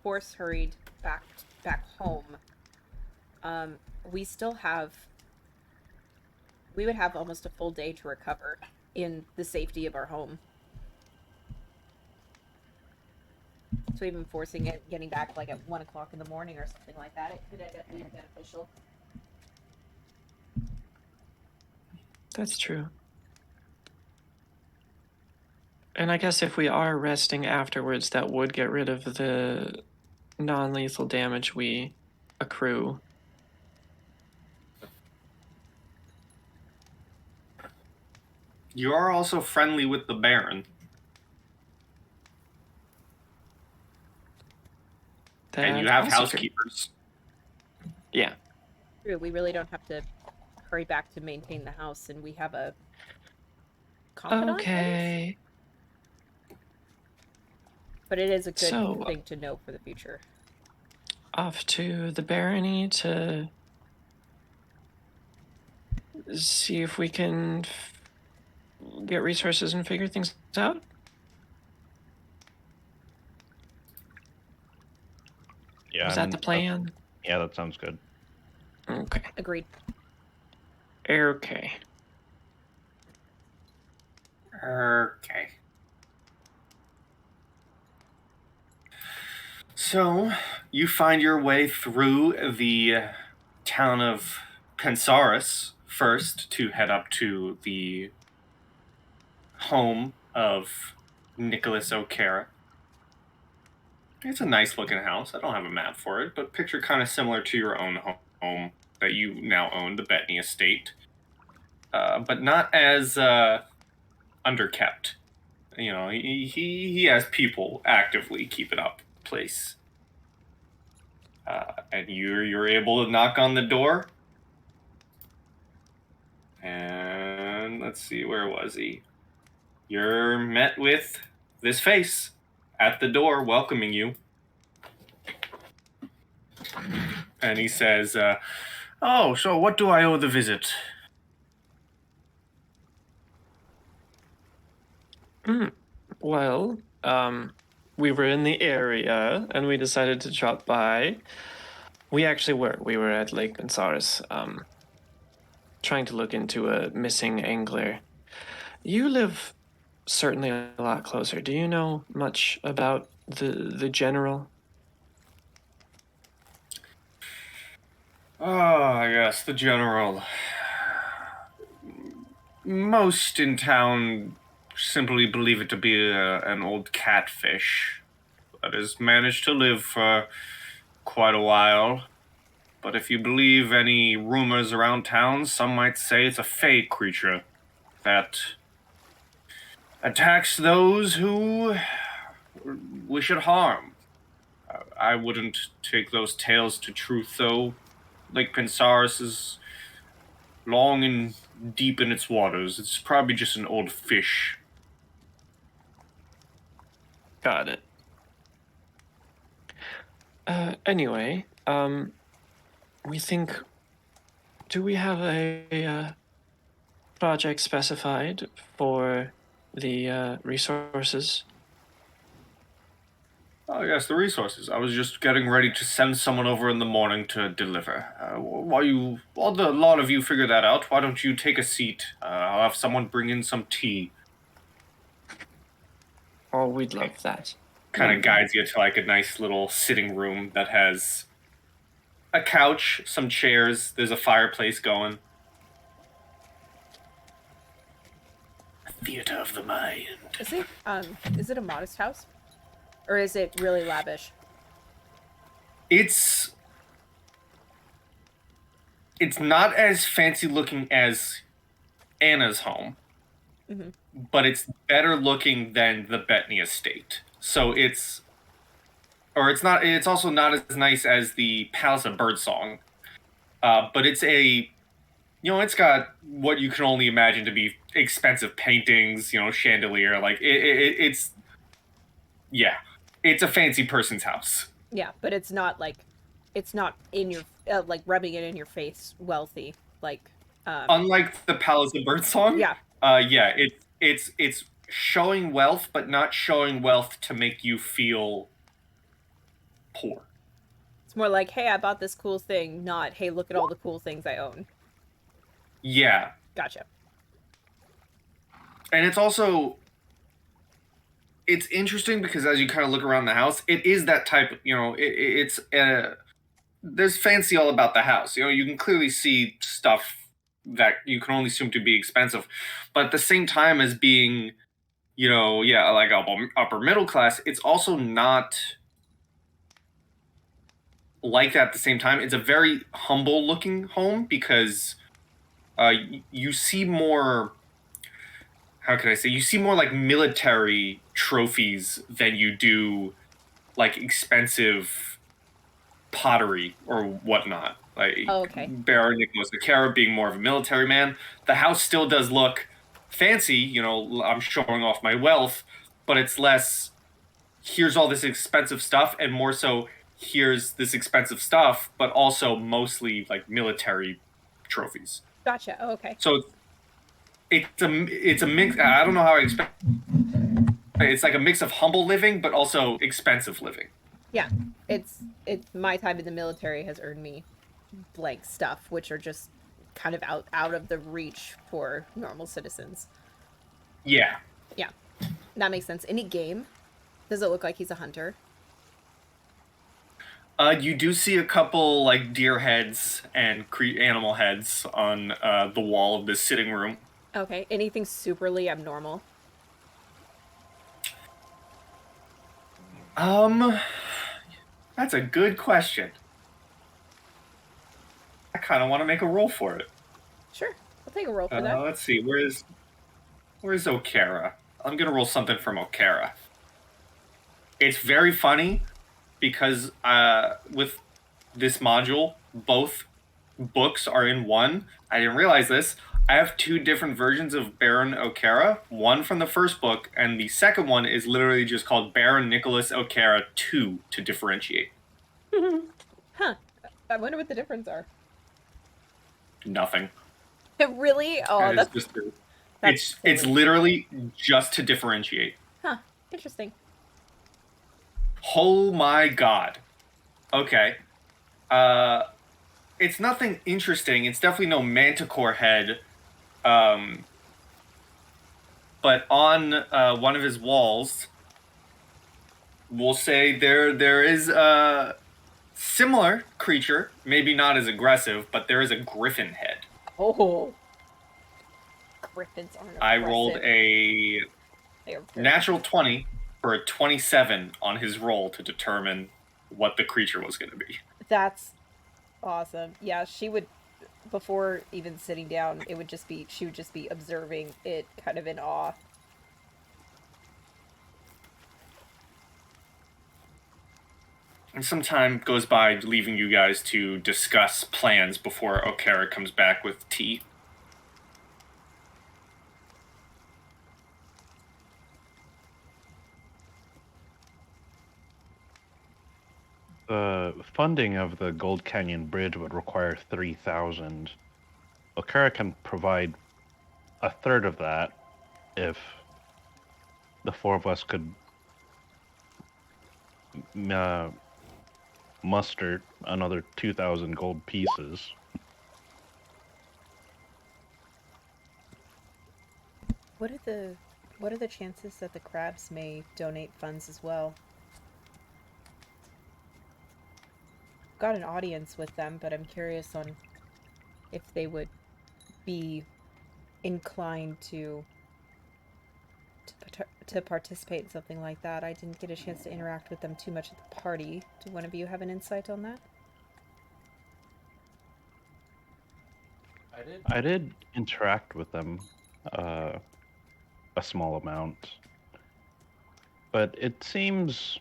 Speaker 4: force hurried back home, we would have almost a full day to recover in the safety of our home. So even forcing it, getting back at 1 o'clock in the morning or something like that, it could end up being beneficial.
Speaker 2: That's true. And I guess if we are resting afterwards, that would get rid of the non-lethal damage we accrue.
Speaker 1: You are also friendly with the Baron. And you
Speaker 2: That
Speaker 1: have
Speaker 2: also could-
Speaker 1: housekeepers.
Speaker 2: Yeah.
Speaker 4: True, we really don't have to hurry back to maintain the house, and we have a confidant, I guess?
Speaker 2: Okay.
Speaker 4: But it is a good
Speaker 2: So-
Speaker 4: thing to know for the future.
Speaker 2: Off to the barony to see if we can get resources and figure things out.
Speaker 3: Yeah,
Speaker 2: Was that the plan?
Speaker 3: Yeah, that sounds good.
Speaker 2: Okay.
Speaker 4: Agreed.
Speaker 2: Okay.
Speaker 1: Okay. So, you find your way through the town of Pensaris first to head up to the home of Nicholas O'Cara. It's a nice looking house. I don't have a map for it, but picture kind of similar to your own home that you now own, the Bettany Estate. But not as underkept. You know, he has people actively keeping up the place. And you're able to knock on the door. And let's see, where was he? You're met with this face at the door welcoming you. And he says, oh, so what do I owe the visit?
Speaker 2: Well, we were in the area and we decided to drop by. We actually were. We were at Lake Pensaris, trying to look into a missing angler. You live certainly a lot closer. Do you know much about the general?
Speaker 1: Ah, yes, the general. Most in town simply believe it to be an old catfish that has managed to live for quite a while. But if you believe any rumors around town, some might say it's a fey creature that attacks those who wish it harm. I wouldn't take those tales to truth, though. Lake Pensaris is long and deep in its waters. It's probably just an old fish.
Speaker 2: Got it. Anyway, we think. Do we have a project specified for the resources?
Speaker 1: Oh, yes, the resources. I was just getting ready to send someone over in the morning to deliver. While the lot of you figure that out, why don't you take a seat? I'll have someone bring in some tea.
Speaker 2: Oh, we'd love that.
Speaker 1: Kind of guides you to like a nice little sitting room that has a couch, some chairs, there's a fireplace going. A theater of the mind.
Speaker 4: Is it a modest house? Or is it really lavish?
Speaker 1: It's not as fancy looking as Anna's home, but it's better looking than the Bettany Estate. So it's not. It's also not as nice as the Palace of Birdsong, but it's it's got what you can only imagine to be expensive paintings. Chandelier. Like it's a fancy person's house.
Speaker 4: Yeah, but it's not in your like rubbing it in your face wealthy like.
Speaker 1: Unlike the Palace of Birdsong.
Speaker 4: Yeah.
Speaker 1: It's showing wealth, but not showing wealth to make you feel poor.
Speaker 4: It's more like, hey, I bought this cool thing, not, hey, look at all the cool things I own.
Speaker 1: Yeah.
Speaker 4: Gotcha.
Speaker 1: And it's interesting because as you kind of look around the house, it is that type, there's fancy all about the house. You can clearly see stuff that you can only assume to be expensive, but at the same time as being, like upper middle class, it's also not like that at the same time. It's a very humble looking home because you see more, how can I say, you see more like military trophies than you do like expensive pottery or whatnot. Like
Speaker 4: Oh, okay.
Speaker 1: Baron Nicholas O'Cara being more of a military man. The house still does look fancy, you know, I'm showing off my wealth, but it's less, here's all this expensive stuff, and more so, here's this expensive stuff, but also mostly like military trophies.
Speaker 4: Gotcha. Oh, okay.
Speaker 1: So it's a mix. I don't know how I expect. It's like a mix of humble living, but also expensive living.
Speaker 4: Yeah, it's my time in the military has earned me blank stuff, which are just kind of out of the reach for normal citizens.
Speaker 1: Yeah.
Speaker 4: Yeah, that makes sense. Any game? Does it look like he's a hunter?
Speaker 1: You do see a couple like deer heads and animal heads on the wall of this sitting room.
Speaker 4: Okay. Anything superly abnormal?
Speaker 1: That's a good question. I kind of want to make a roll for it.
Speaker 4: Sure, I'll take a roll for that.
Speaker 1: Let's see. Where's O'Cara? I'm gonna roll something from O'Cara. It's very funny because with this module, both books are in one. I didn't realize this. I have two different versions of Baron O'Cara. One from the first book, and the second one is literally just called Baron Nicholas O'Cara 2 to differentiate.
Speaker 4: Huh. I wonder what the difference are.
Speaker 1: Nothing.
Speaker 4: Really? Oh,
Speaker 1: And
Speaker 4: that's
Speaker 1: it's literally just to differentiate.
Speaker 4: Huh. Interesting.
Speaker 1: Oh my god. Okay. It's nothing interesting. It's definitely no manticore head. But on one of his walls, we'll say there is a similar creature, maybe not as aggressive, but there is a griffin head.
Speaker 4: Oh. Griffins aren't aggressive.
Speaker 1: I rolled a natural 20 for a 27 on his roll to determine what the creature was going to be.
Speaker 4: That's awesome. Yeah, she would, before even sitting down, she would just be observing it kind of in awe.
Speaker 1: And some time goes by, leaving you guys to discuss plans before O'Cara comes back with tea.
Speaker 3: The funding of the Gold Canyon Bridge would require 3,000. O'Cara can provide a third of that if the four of us could muster another 2,000 gold pieces.
Speaker 4: What are the chances that the crabs may donate funds as well? Got an audience with them, but I'm curious on if they would be inclined to participate in something like that. I didn't get a chance to interact with them too much at the party. Do one of you have an insight on that?
Speaker 3: I did interact with them a small amount, but it seems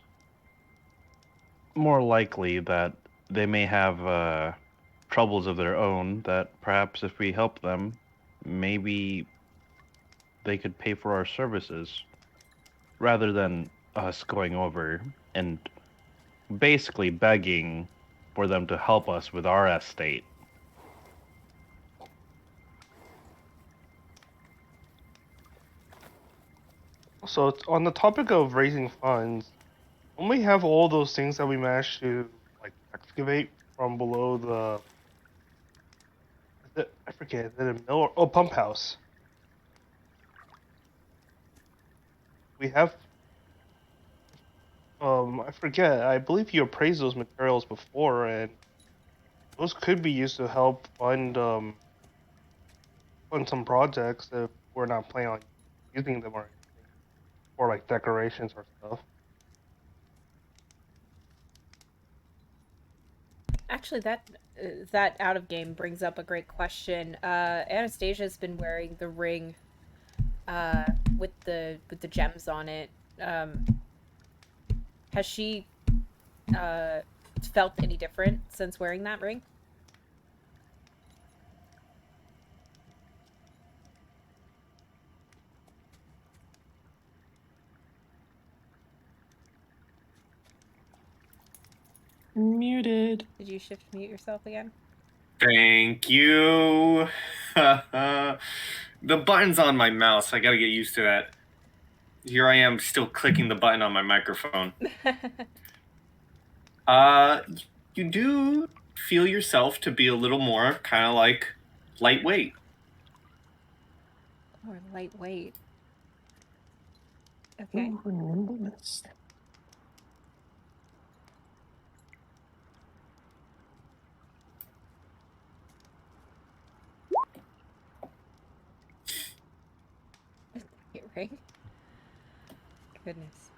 Speaker 3: more likely that they may have troubles of their own, that perhaps if we help them, maybe they could pay for our services rather than us going over and basically begging for them to help us with our estate.
Speaker 5: So it's on the topic of raising funds, when we have all those things that we managed to like excavate from below I forget, is it a mill or pump house? We have I forget, I believe you appraised those materials before, and those could be used to help fund some projects if we're not planning on using them or anything, or like decorations or stuff.
Speaker 4: Actually, that out of game brings up a great question. Anastasia's been wearing the ring with the gems on it. Has she felt any different since wearing that ring?
Speaker 2: Muted.
Speaker 4: Did you shift mute yourself again?
Speaker 1: Thank you. The button's on my mouse. I gotta get used to that. Here I am still clicking the button on my microphone. You do feel yourself to be a little more kind of like lightweight.
Speaker 4: Or lightweight. Okay.
Speaker 2: Ooh, nimbleness.
Speaker 4: Ring. Goodness.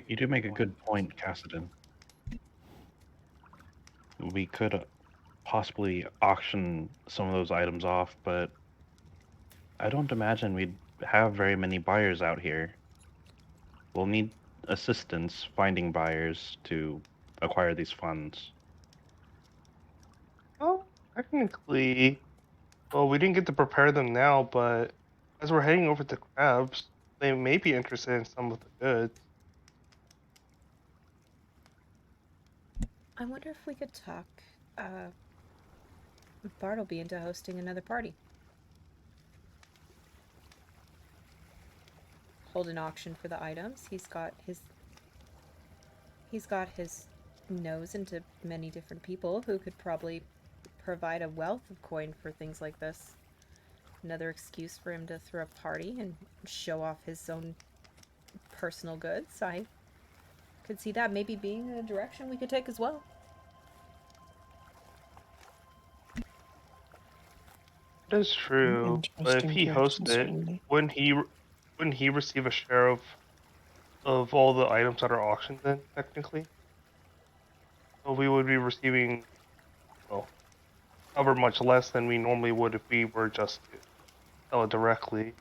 Speaker 3: You do make a good point, Cassidon. We could possibly auction some of those items off, but I don't imagine we'd have very many buyers out here. We'll need assistance finding buyers to acquire these funds.
Speaker 5: Well, technically, well, we didn't get to prepare them now, but as we're heading over to Crabs, they may be interested in some of the goods.
Speaker 4: I wonder if we could talk Bartleby into hosting another party. Hold an auction for the items. He's got his nose into many different people who could probably provide a wealth of coin for things like this. Another excuse for him to throw a party and show off his own personal goods. I could see that maybe being a direction we could take as well.
Speaker 5: That is true, but if he hosts it, wouldn't he receive a share of all the items that are auctioned then, technically? So we would be receiving, well, however much less than we normally would if we were just to sell it directly.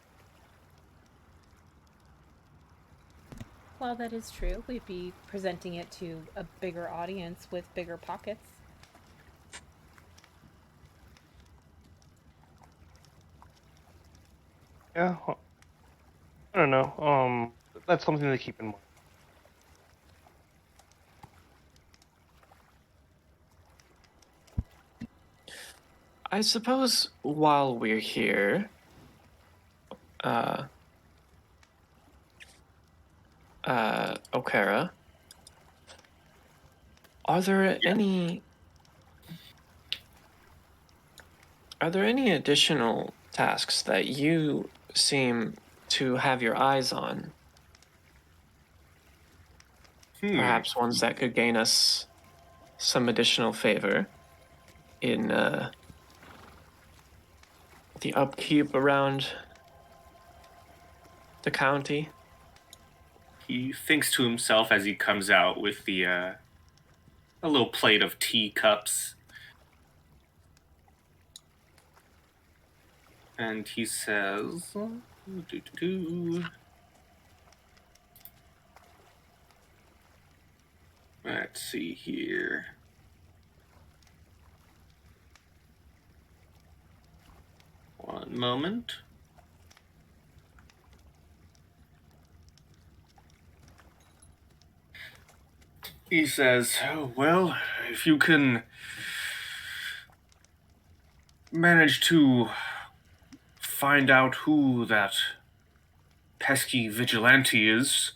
Speaker 4: Well, that is true. We'd be presenting it to a bigger audience with bigger pockets.
Speaker 5: Yeah, I don't know. That's something to keep in mind.
Speaker 2: I suppose while we're here, Okara, are there any additional tasks that you seem to have your eyes on? Perhaps ones that could gain us some additional favor in the upkeep around the county?
Speaker 1: He thinks to himself as he comes out with the a little plate of teacups. And he says, let's see here. One moment. He says, oh, well, if you can manage to find out who that pesky vigilante is,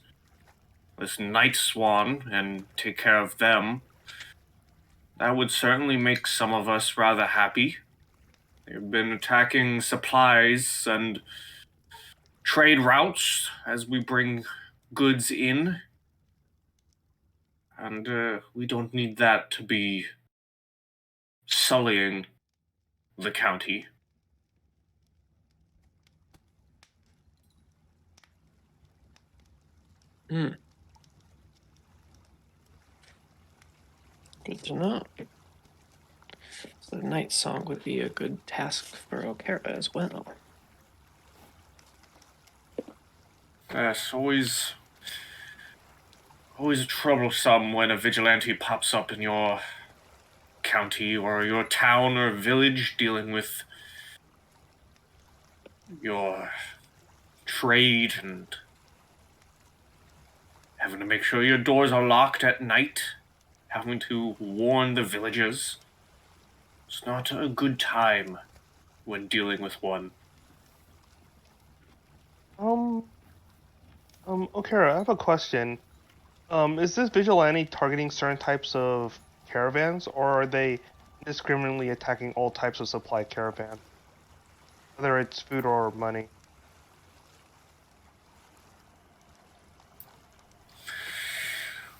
Speaker 1: this night swan, and take care of them, that would certainly make some of us rather happy. They've been attacking supplies and trade routes as we bring goods in. And we don't need that to be sullying the county.
Speaker 2: Good to know. So the night song would be a good task for Okara as well.
Speaker 1: Yes, always troublesome when a vigilante pops up in your county or your town or village dealing with your trade and having to make sure your doors are locked at night, having to warn the villagers. It's not a good time when dealing with one.
Speaker 5: Um, Okara, I have a question. Is this vigilante targeting certain types of caravans, or are they indiscriminately attacking all types of supply caravan, whether it's food or money?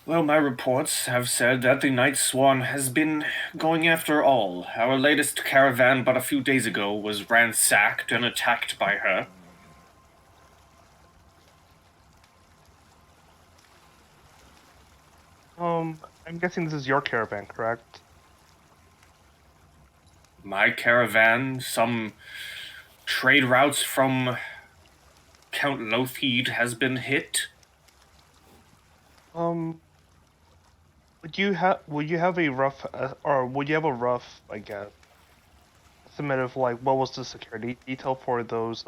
Speaker 1: Well, my reports have said that the Night Swan has been going after all. Our latest caravan but a few days ago was ransacked and attacked by her.
Speaker 5: I'm guessing this is your caravan, correct?
Speaker 1: My caravan, some trade routes from Count Lothheed has been hit.
Speaker 5: Um, would you have a rough, I guess, estimate of like what was the security detail for those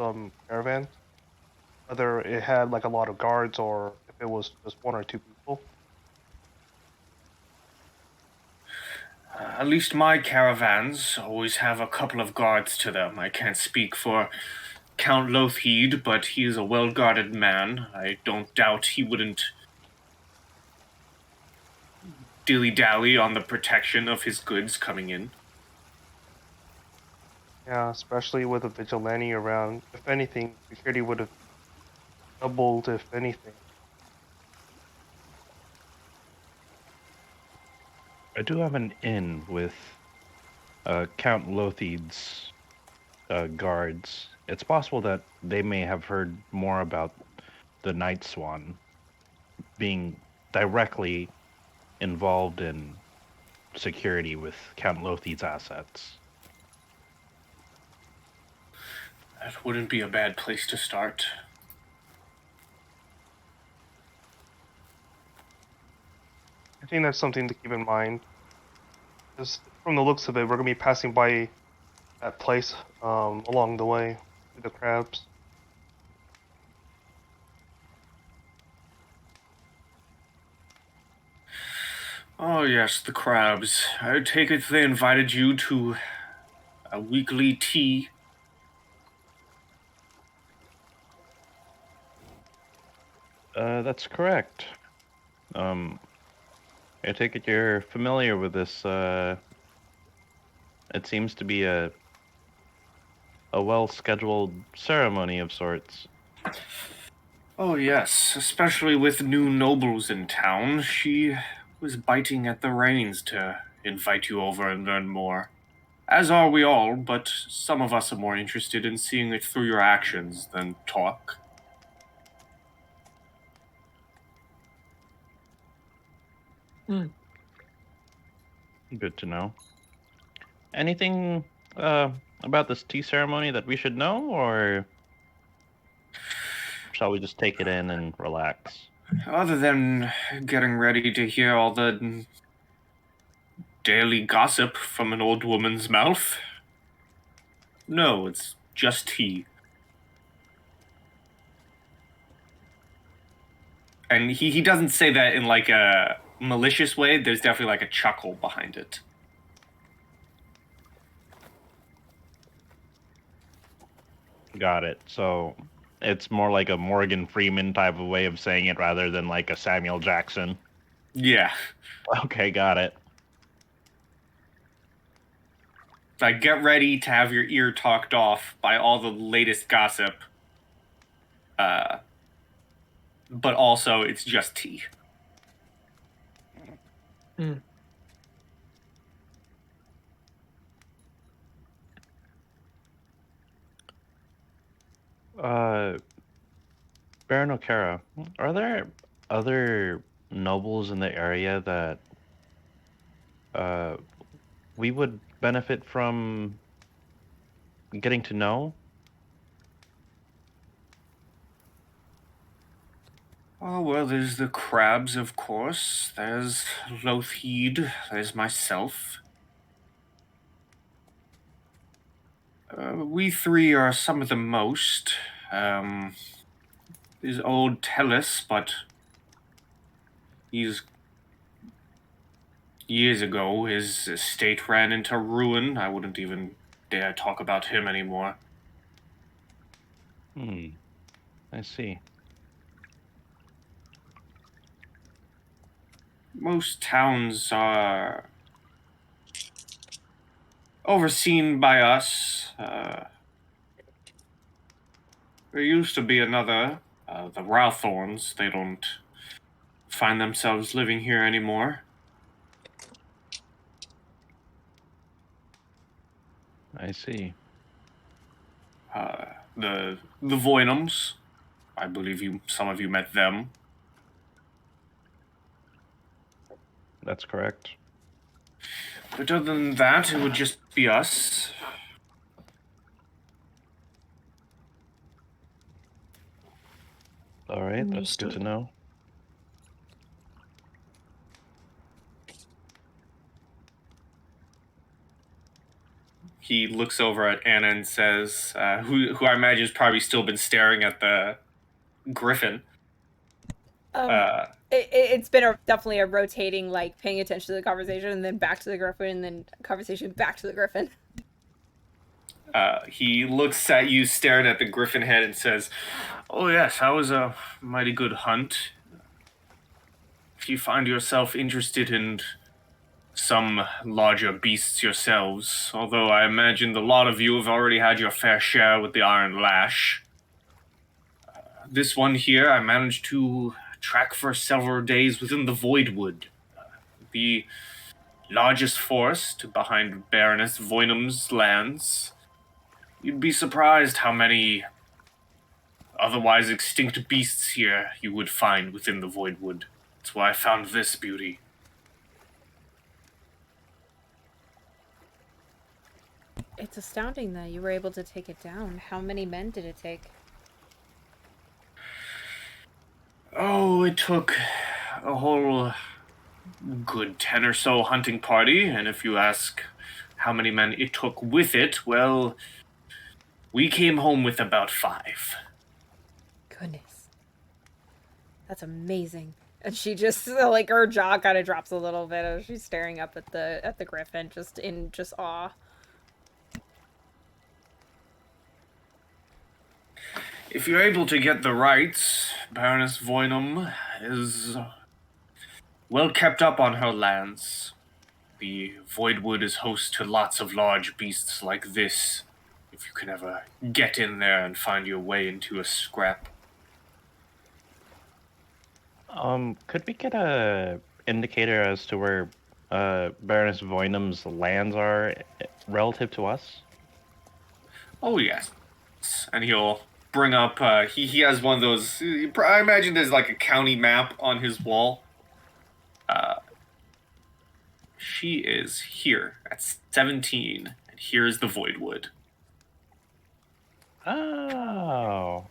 Speaker 5: caravans? Whether it had like a lot of guards or if it was just one or two people?
Speaker 1: At least my caravans always have a couple of guards to them. I can't speak for Count Lothheed, but he is a well-guarded man. I don't doubt he wouldn't dilly-dally on the protection of his goods coming in.
Speaker 5: Yeah, especially with a vigilante around. If anything, security would have doubled, if anything.
Speaker 3: I do have an inn with Count Lothid's guards. It's possible that they may have heard more about the Night Swan being directly involved in security with Count Lothid's assets.
Speaker 1: That wouldn't be a bad place to start.
Speaker 5: I think that's something to keep in mind. Just from the looks of it, we're gonna be passing by that place along the way with the crabs.
Speaker 1: Oh yes, the crabs. I take it they invited you to a weekly tea.
Speaker 3: That's correct. I take it you're familiar with this. It seems to be a well-scheduled ceremony of sorts.
Speaker 1: Oh yes, especially with new nobles in town. She was biting at the reins to invite you over and learn more. As are we all, but some of us are more interested in seeing it through your actions than talk.
Speaker 3: Good to know. Anything about this tea ceremony that we should know, or shall we just take it in and relax?
Speaker 1: Other than getting ready to hear all the daily gossip from an old woman's mouth, no, it's just tea. And he doesn't say that in like a malicious way. There's definitely like a chuckle behind it.
Speaker 3: Got it. So it's more like a Morgan Freeman type of way of saying it rather than like a Samuel Jackson.
Speaker 1: Yeah.
Speaker 3: Okay, got it.
Speaker 1: Like, get ready to have your ear talked off by all the latest gossip. But also, it's just tea.
Speaker 3: Baron O'Kara, are there other nobles in the area that we would benefit from getting to know?
Speaker 1: Oh, well, there's the crabs, of course. There's Lothheed. There's myself. We three are some of the most. There's old Tellus, but he's years ago. His estate ran into ruin. I wouldn't even dare talk about him anymore.
Speaker 3: I see.
Speaker 1: Most towns are overseen by us. There used to be another, the Rawthorns. They don't find themselves living here anymore.
Speaker 3: I see.
Speaker 1: The Voynums. I believe some of you met them.
Speaker 3: That's correct.
Speaker 1: But other than that, it would just be us.
Speaker 3: All right, that's good to
Speaker 2: Understood.
Speaker 3: know.
Speaker 1: He looks over at Anna and says, who I imagine has probably still been staring at the griffin.
Speaker 4: It's been definitely a rotating, like, paying attention to the conversation, and then back to the griffin, and then conversation back to the griffin.
Speaker 1: He looks at you, staring at the griffin head, and says, "Oh yes, that was a mighty good hunt. If you find yourself interested in some larger beasts yourselves, although I imagine a lot of you have already had your fair share with the Iron Lash. This one here I managed to track for several days within the Voidwood, the largest forest behind Baroness Voynum's lands. You'd be surprised how many otherwise extinct beasts here you would find within the Voidwood. That's why I found this beauty."
Speaker 4: It's astounding that you were able to take it down. How many men did it take?
Speaker 1: Oh, it took a whole good 10 or so hunting party, and if you ask how many men it took with it, well, we came home with about 5.
Speaker 4: Goodness. That's amazing. And she just, like, her jaw kind of drops a little bit as she's staring up at the griffin, just in awe.
Speaker 1: If you're able to get the rights, Baroness Voynum is well kept up on her lands. The Voidwood is host to lots of large beasts like this, if you can ever get in there and find your way into a scrap.
Speaker 3: Could we get a indicator as to where Baroness Voynum's lands are relative to us?
Speaker 1: Oh, yes. And he'll bring up, he has one of those, I imagine there's like a county map on his wall. She is here at 17, and here is the Voidwood.
Speaker 3: Oh.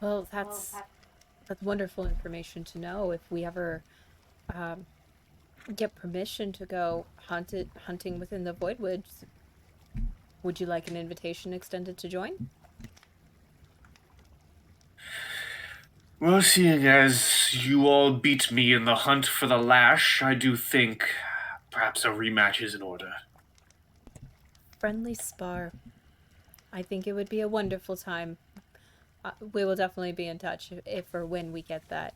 Speaker 4: Well, that's wonderful information to know. If we ever get permission to go hunting within the Voidwoods, would you like an invitation extended to join?
Speaker 1: Well, seeing as you all beat me in the hunt for the Lash, I do think perhaps a rematch is in order.
Speaker 4: Friendly spar. I think it would be a wonderful time. We will definitely be in touch if or when we get that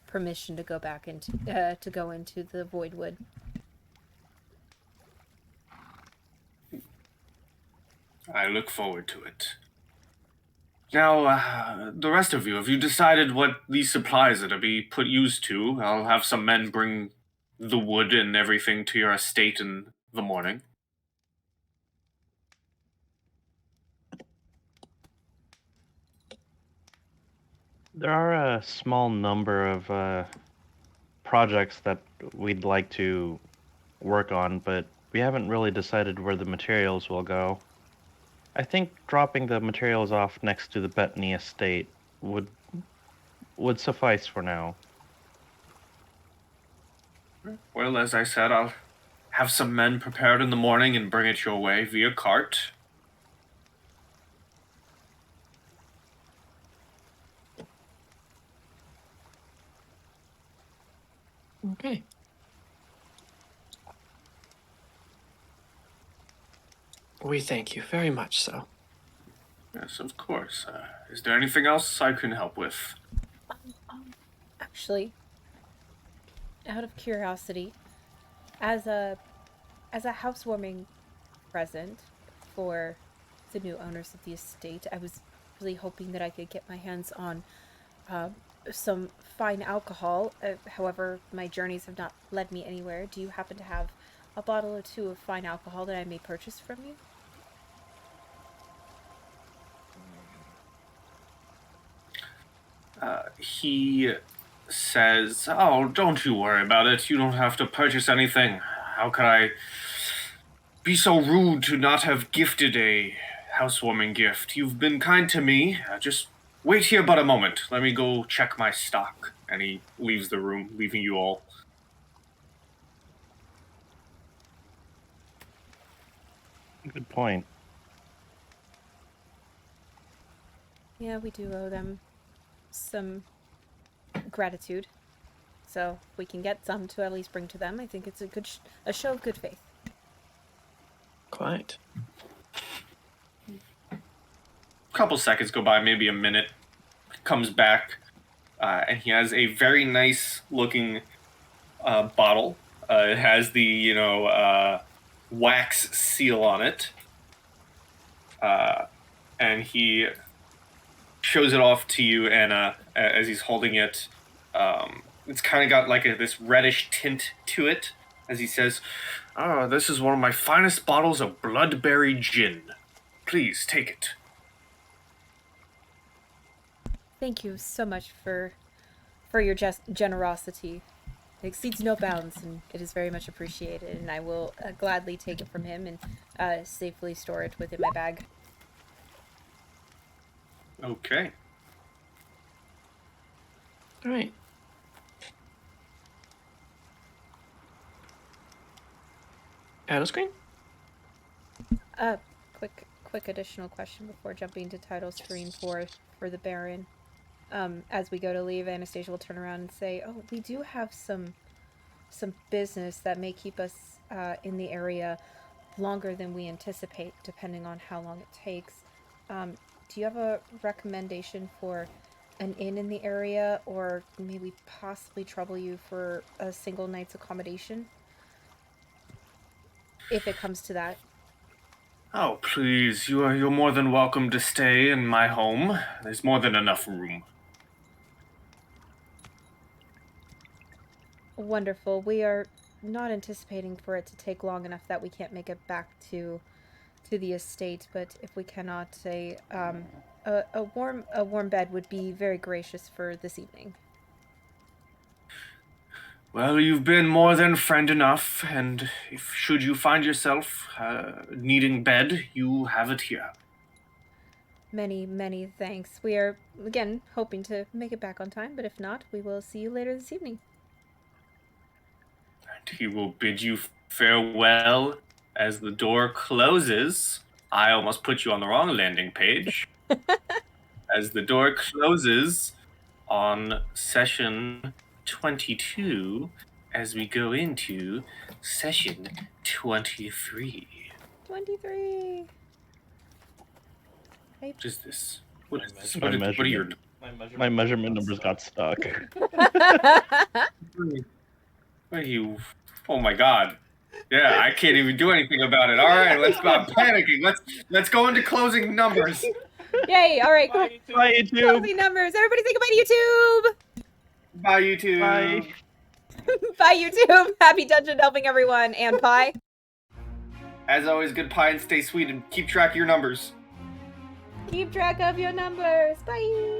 Speaker 4: permission to go back into the Voidwood.
Speaker 1: I look forward to it. Now, the rest of you, have you decided what these supplies are to be put used to? I'll have some men bring the wood and everything to your estate in the morning.
Speaker 3: There are a small number of projects that we'd like to work on, but we haven't really decided where the materials will go. I think dropping the materials off next to the Bettany estate would suffice for now.
Speaker 1: Well, as I said, I'll have some men prepared in the morning and bring it your way via cart.
Speaker 2: Okay. We thank you very much so.
Speaker 1: Yes, of course. Is there anything else I can help with?
Speaker 4: Actually, out of curiosity, as a housewarming present for the new owners of the estate, I was really hoping that I could get my hands on some fine alcohol. However, my journeys have not led me anywhere. Do you happen to have a bottle or two of fine alcohol that I may purchase from you?
Speaker 1: He says, "Oh, don't you worry about it. You don't have to purchase anything. How could I be so rude to not have gifted a housewarming gift? You've been kind to me. Just wait here but a moment. Let me go check my stock." And he leaves the room, leaving you all.
Speaker 3: Good point.
Speaker 4: Yeah, we do owe them some gratitude. So if we can get some to at least bring to them, I think it's a show of good faith.
Speaker 2: Quite.
Speaker 1: A couple seconds go by, maybe a minute. Comes back, and he has a very nice looking bottle. It has the wax seal on it, and he shows it off to you, Anna, as he's holding it. It's kind of got like this reddish tint to it, as he says, "Oh, this is one of my finest bottles of bloodberry gin. Please take it."
Speaker 4: Thank you so much for your generosity. It exceeds no bounds, and it is very much appreciated. And I will gladly take it from him and safely store it within my bag.
Speaker 1: Okay.
Speaker 2: All right. Title screen?
Speaker 4: Quick additional question before jumping to title screen for the Baron. As we go to leave, Anastasia will turn around and say, "Oh, we do have some business that may keep us in the area longer than we anticipate, depending on how long it takes. Do you have a recommendation for an inn in the area, or maybe possibly trouble you for a single night's accommodation? If it comes to that."
Speaker 1: Oh, please, you're more than welcome to stay in my home. There's more than enough room.
Speaker 4: Wonderful. We are not anticipating for it to take long enough that we can't make it back to the estate, but if we cannot, a warm bed would be very gracious for this evening.
Speaker 1: Well, you've been more than friend enough, and if should you find yourself needing bed, you have it here.
Speaker 4: Many, many thanks. We are, again, hoping to make it back on time, but if not, we will see you later this evening.
Speaker 1: And he will bid you farewell as the door closes. I almost put you on the wrong landing page. As the door closes on session 22, as we go into session 23.
Speaker 4: 23.
Speaker 1: What is this? What is this?
Speaker 3: My
Speaker 1: What are your...
Speaker 3: My measurement numbers got stuck.
Speaker 1: What are you... Oh my god. Yeah, I can't even do anything about it. All right, let's stop panicking. Let's go into closing numbers.
Speaker 4: Yay! All right, cool.
Speaker 3: Bye, YouTube.
Speaker 4: Closing numbers. Everybody say goodbye to YouTube.
Speaker 1: Bye, YouTube.
Speaker 3: Bye.
Speaker 4: Bye, YouTube. Happy dungeon delving, everyone, and pie.
Speaker 1: As always, good pie and stay sweet and keep track of your numbers.
Speaker 4: Keep track of your numbers. Bye.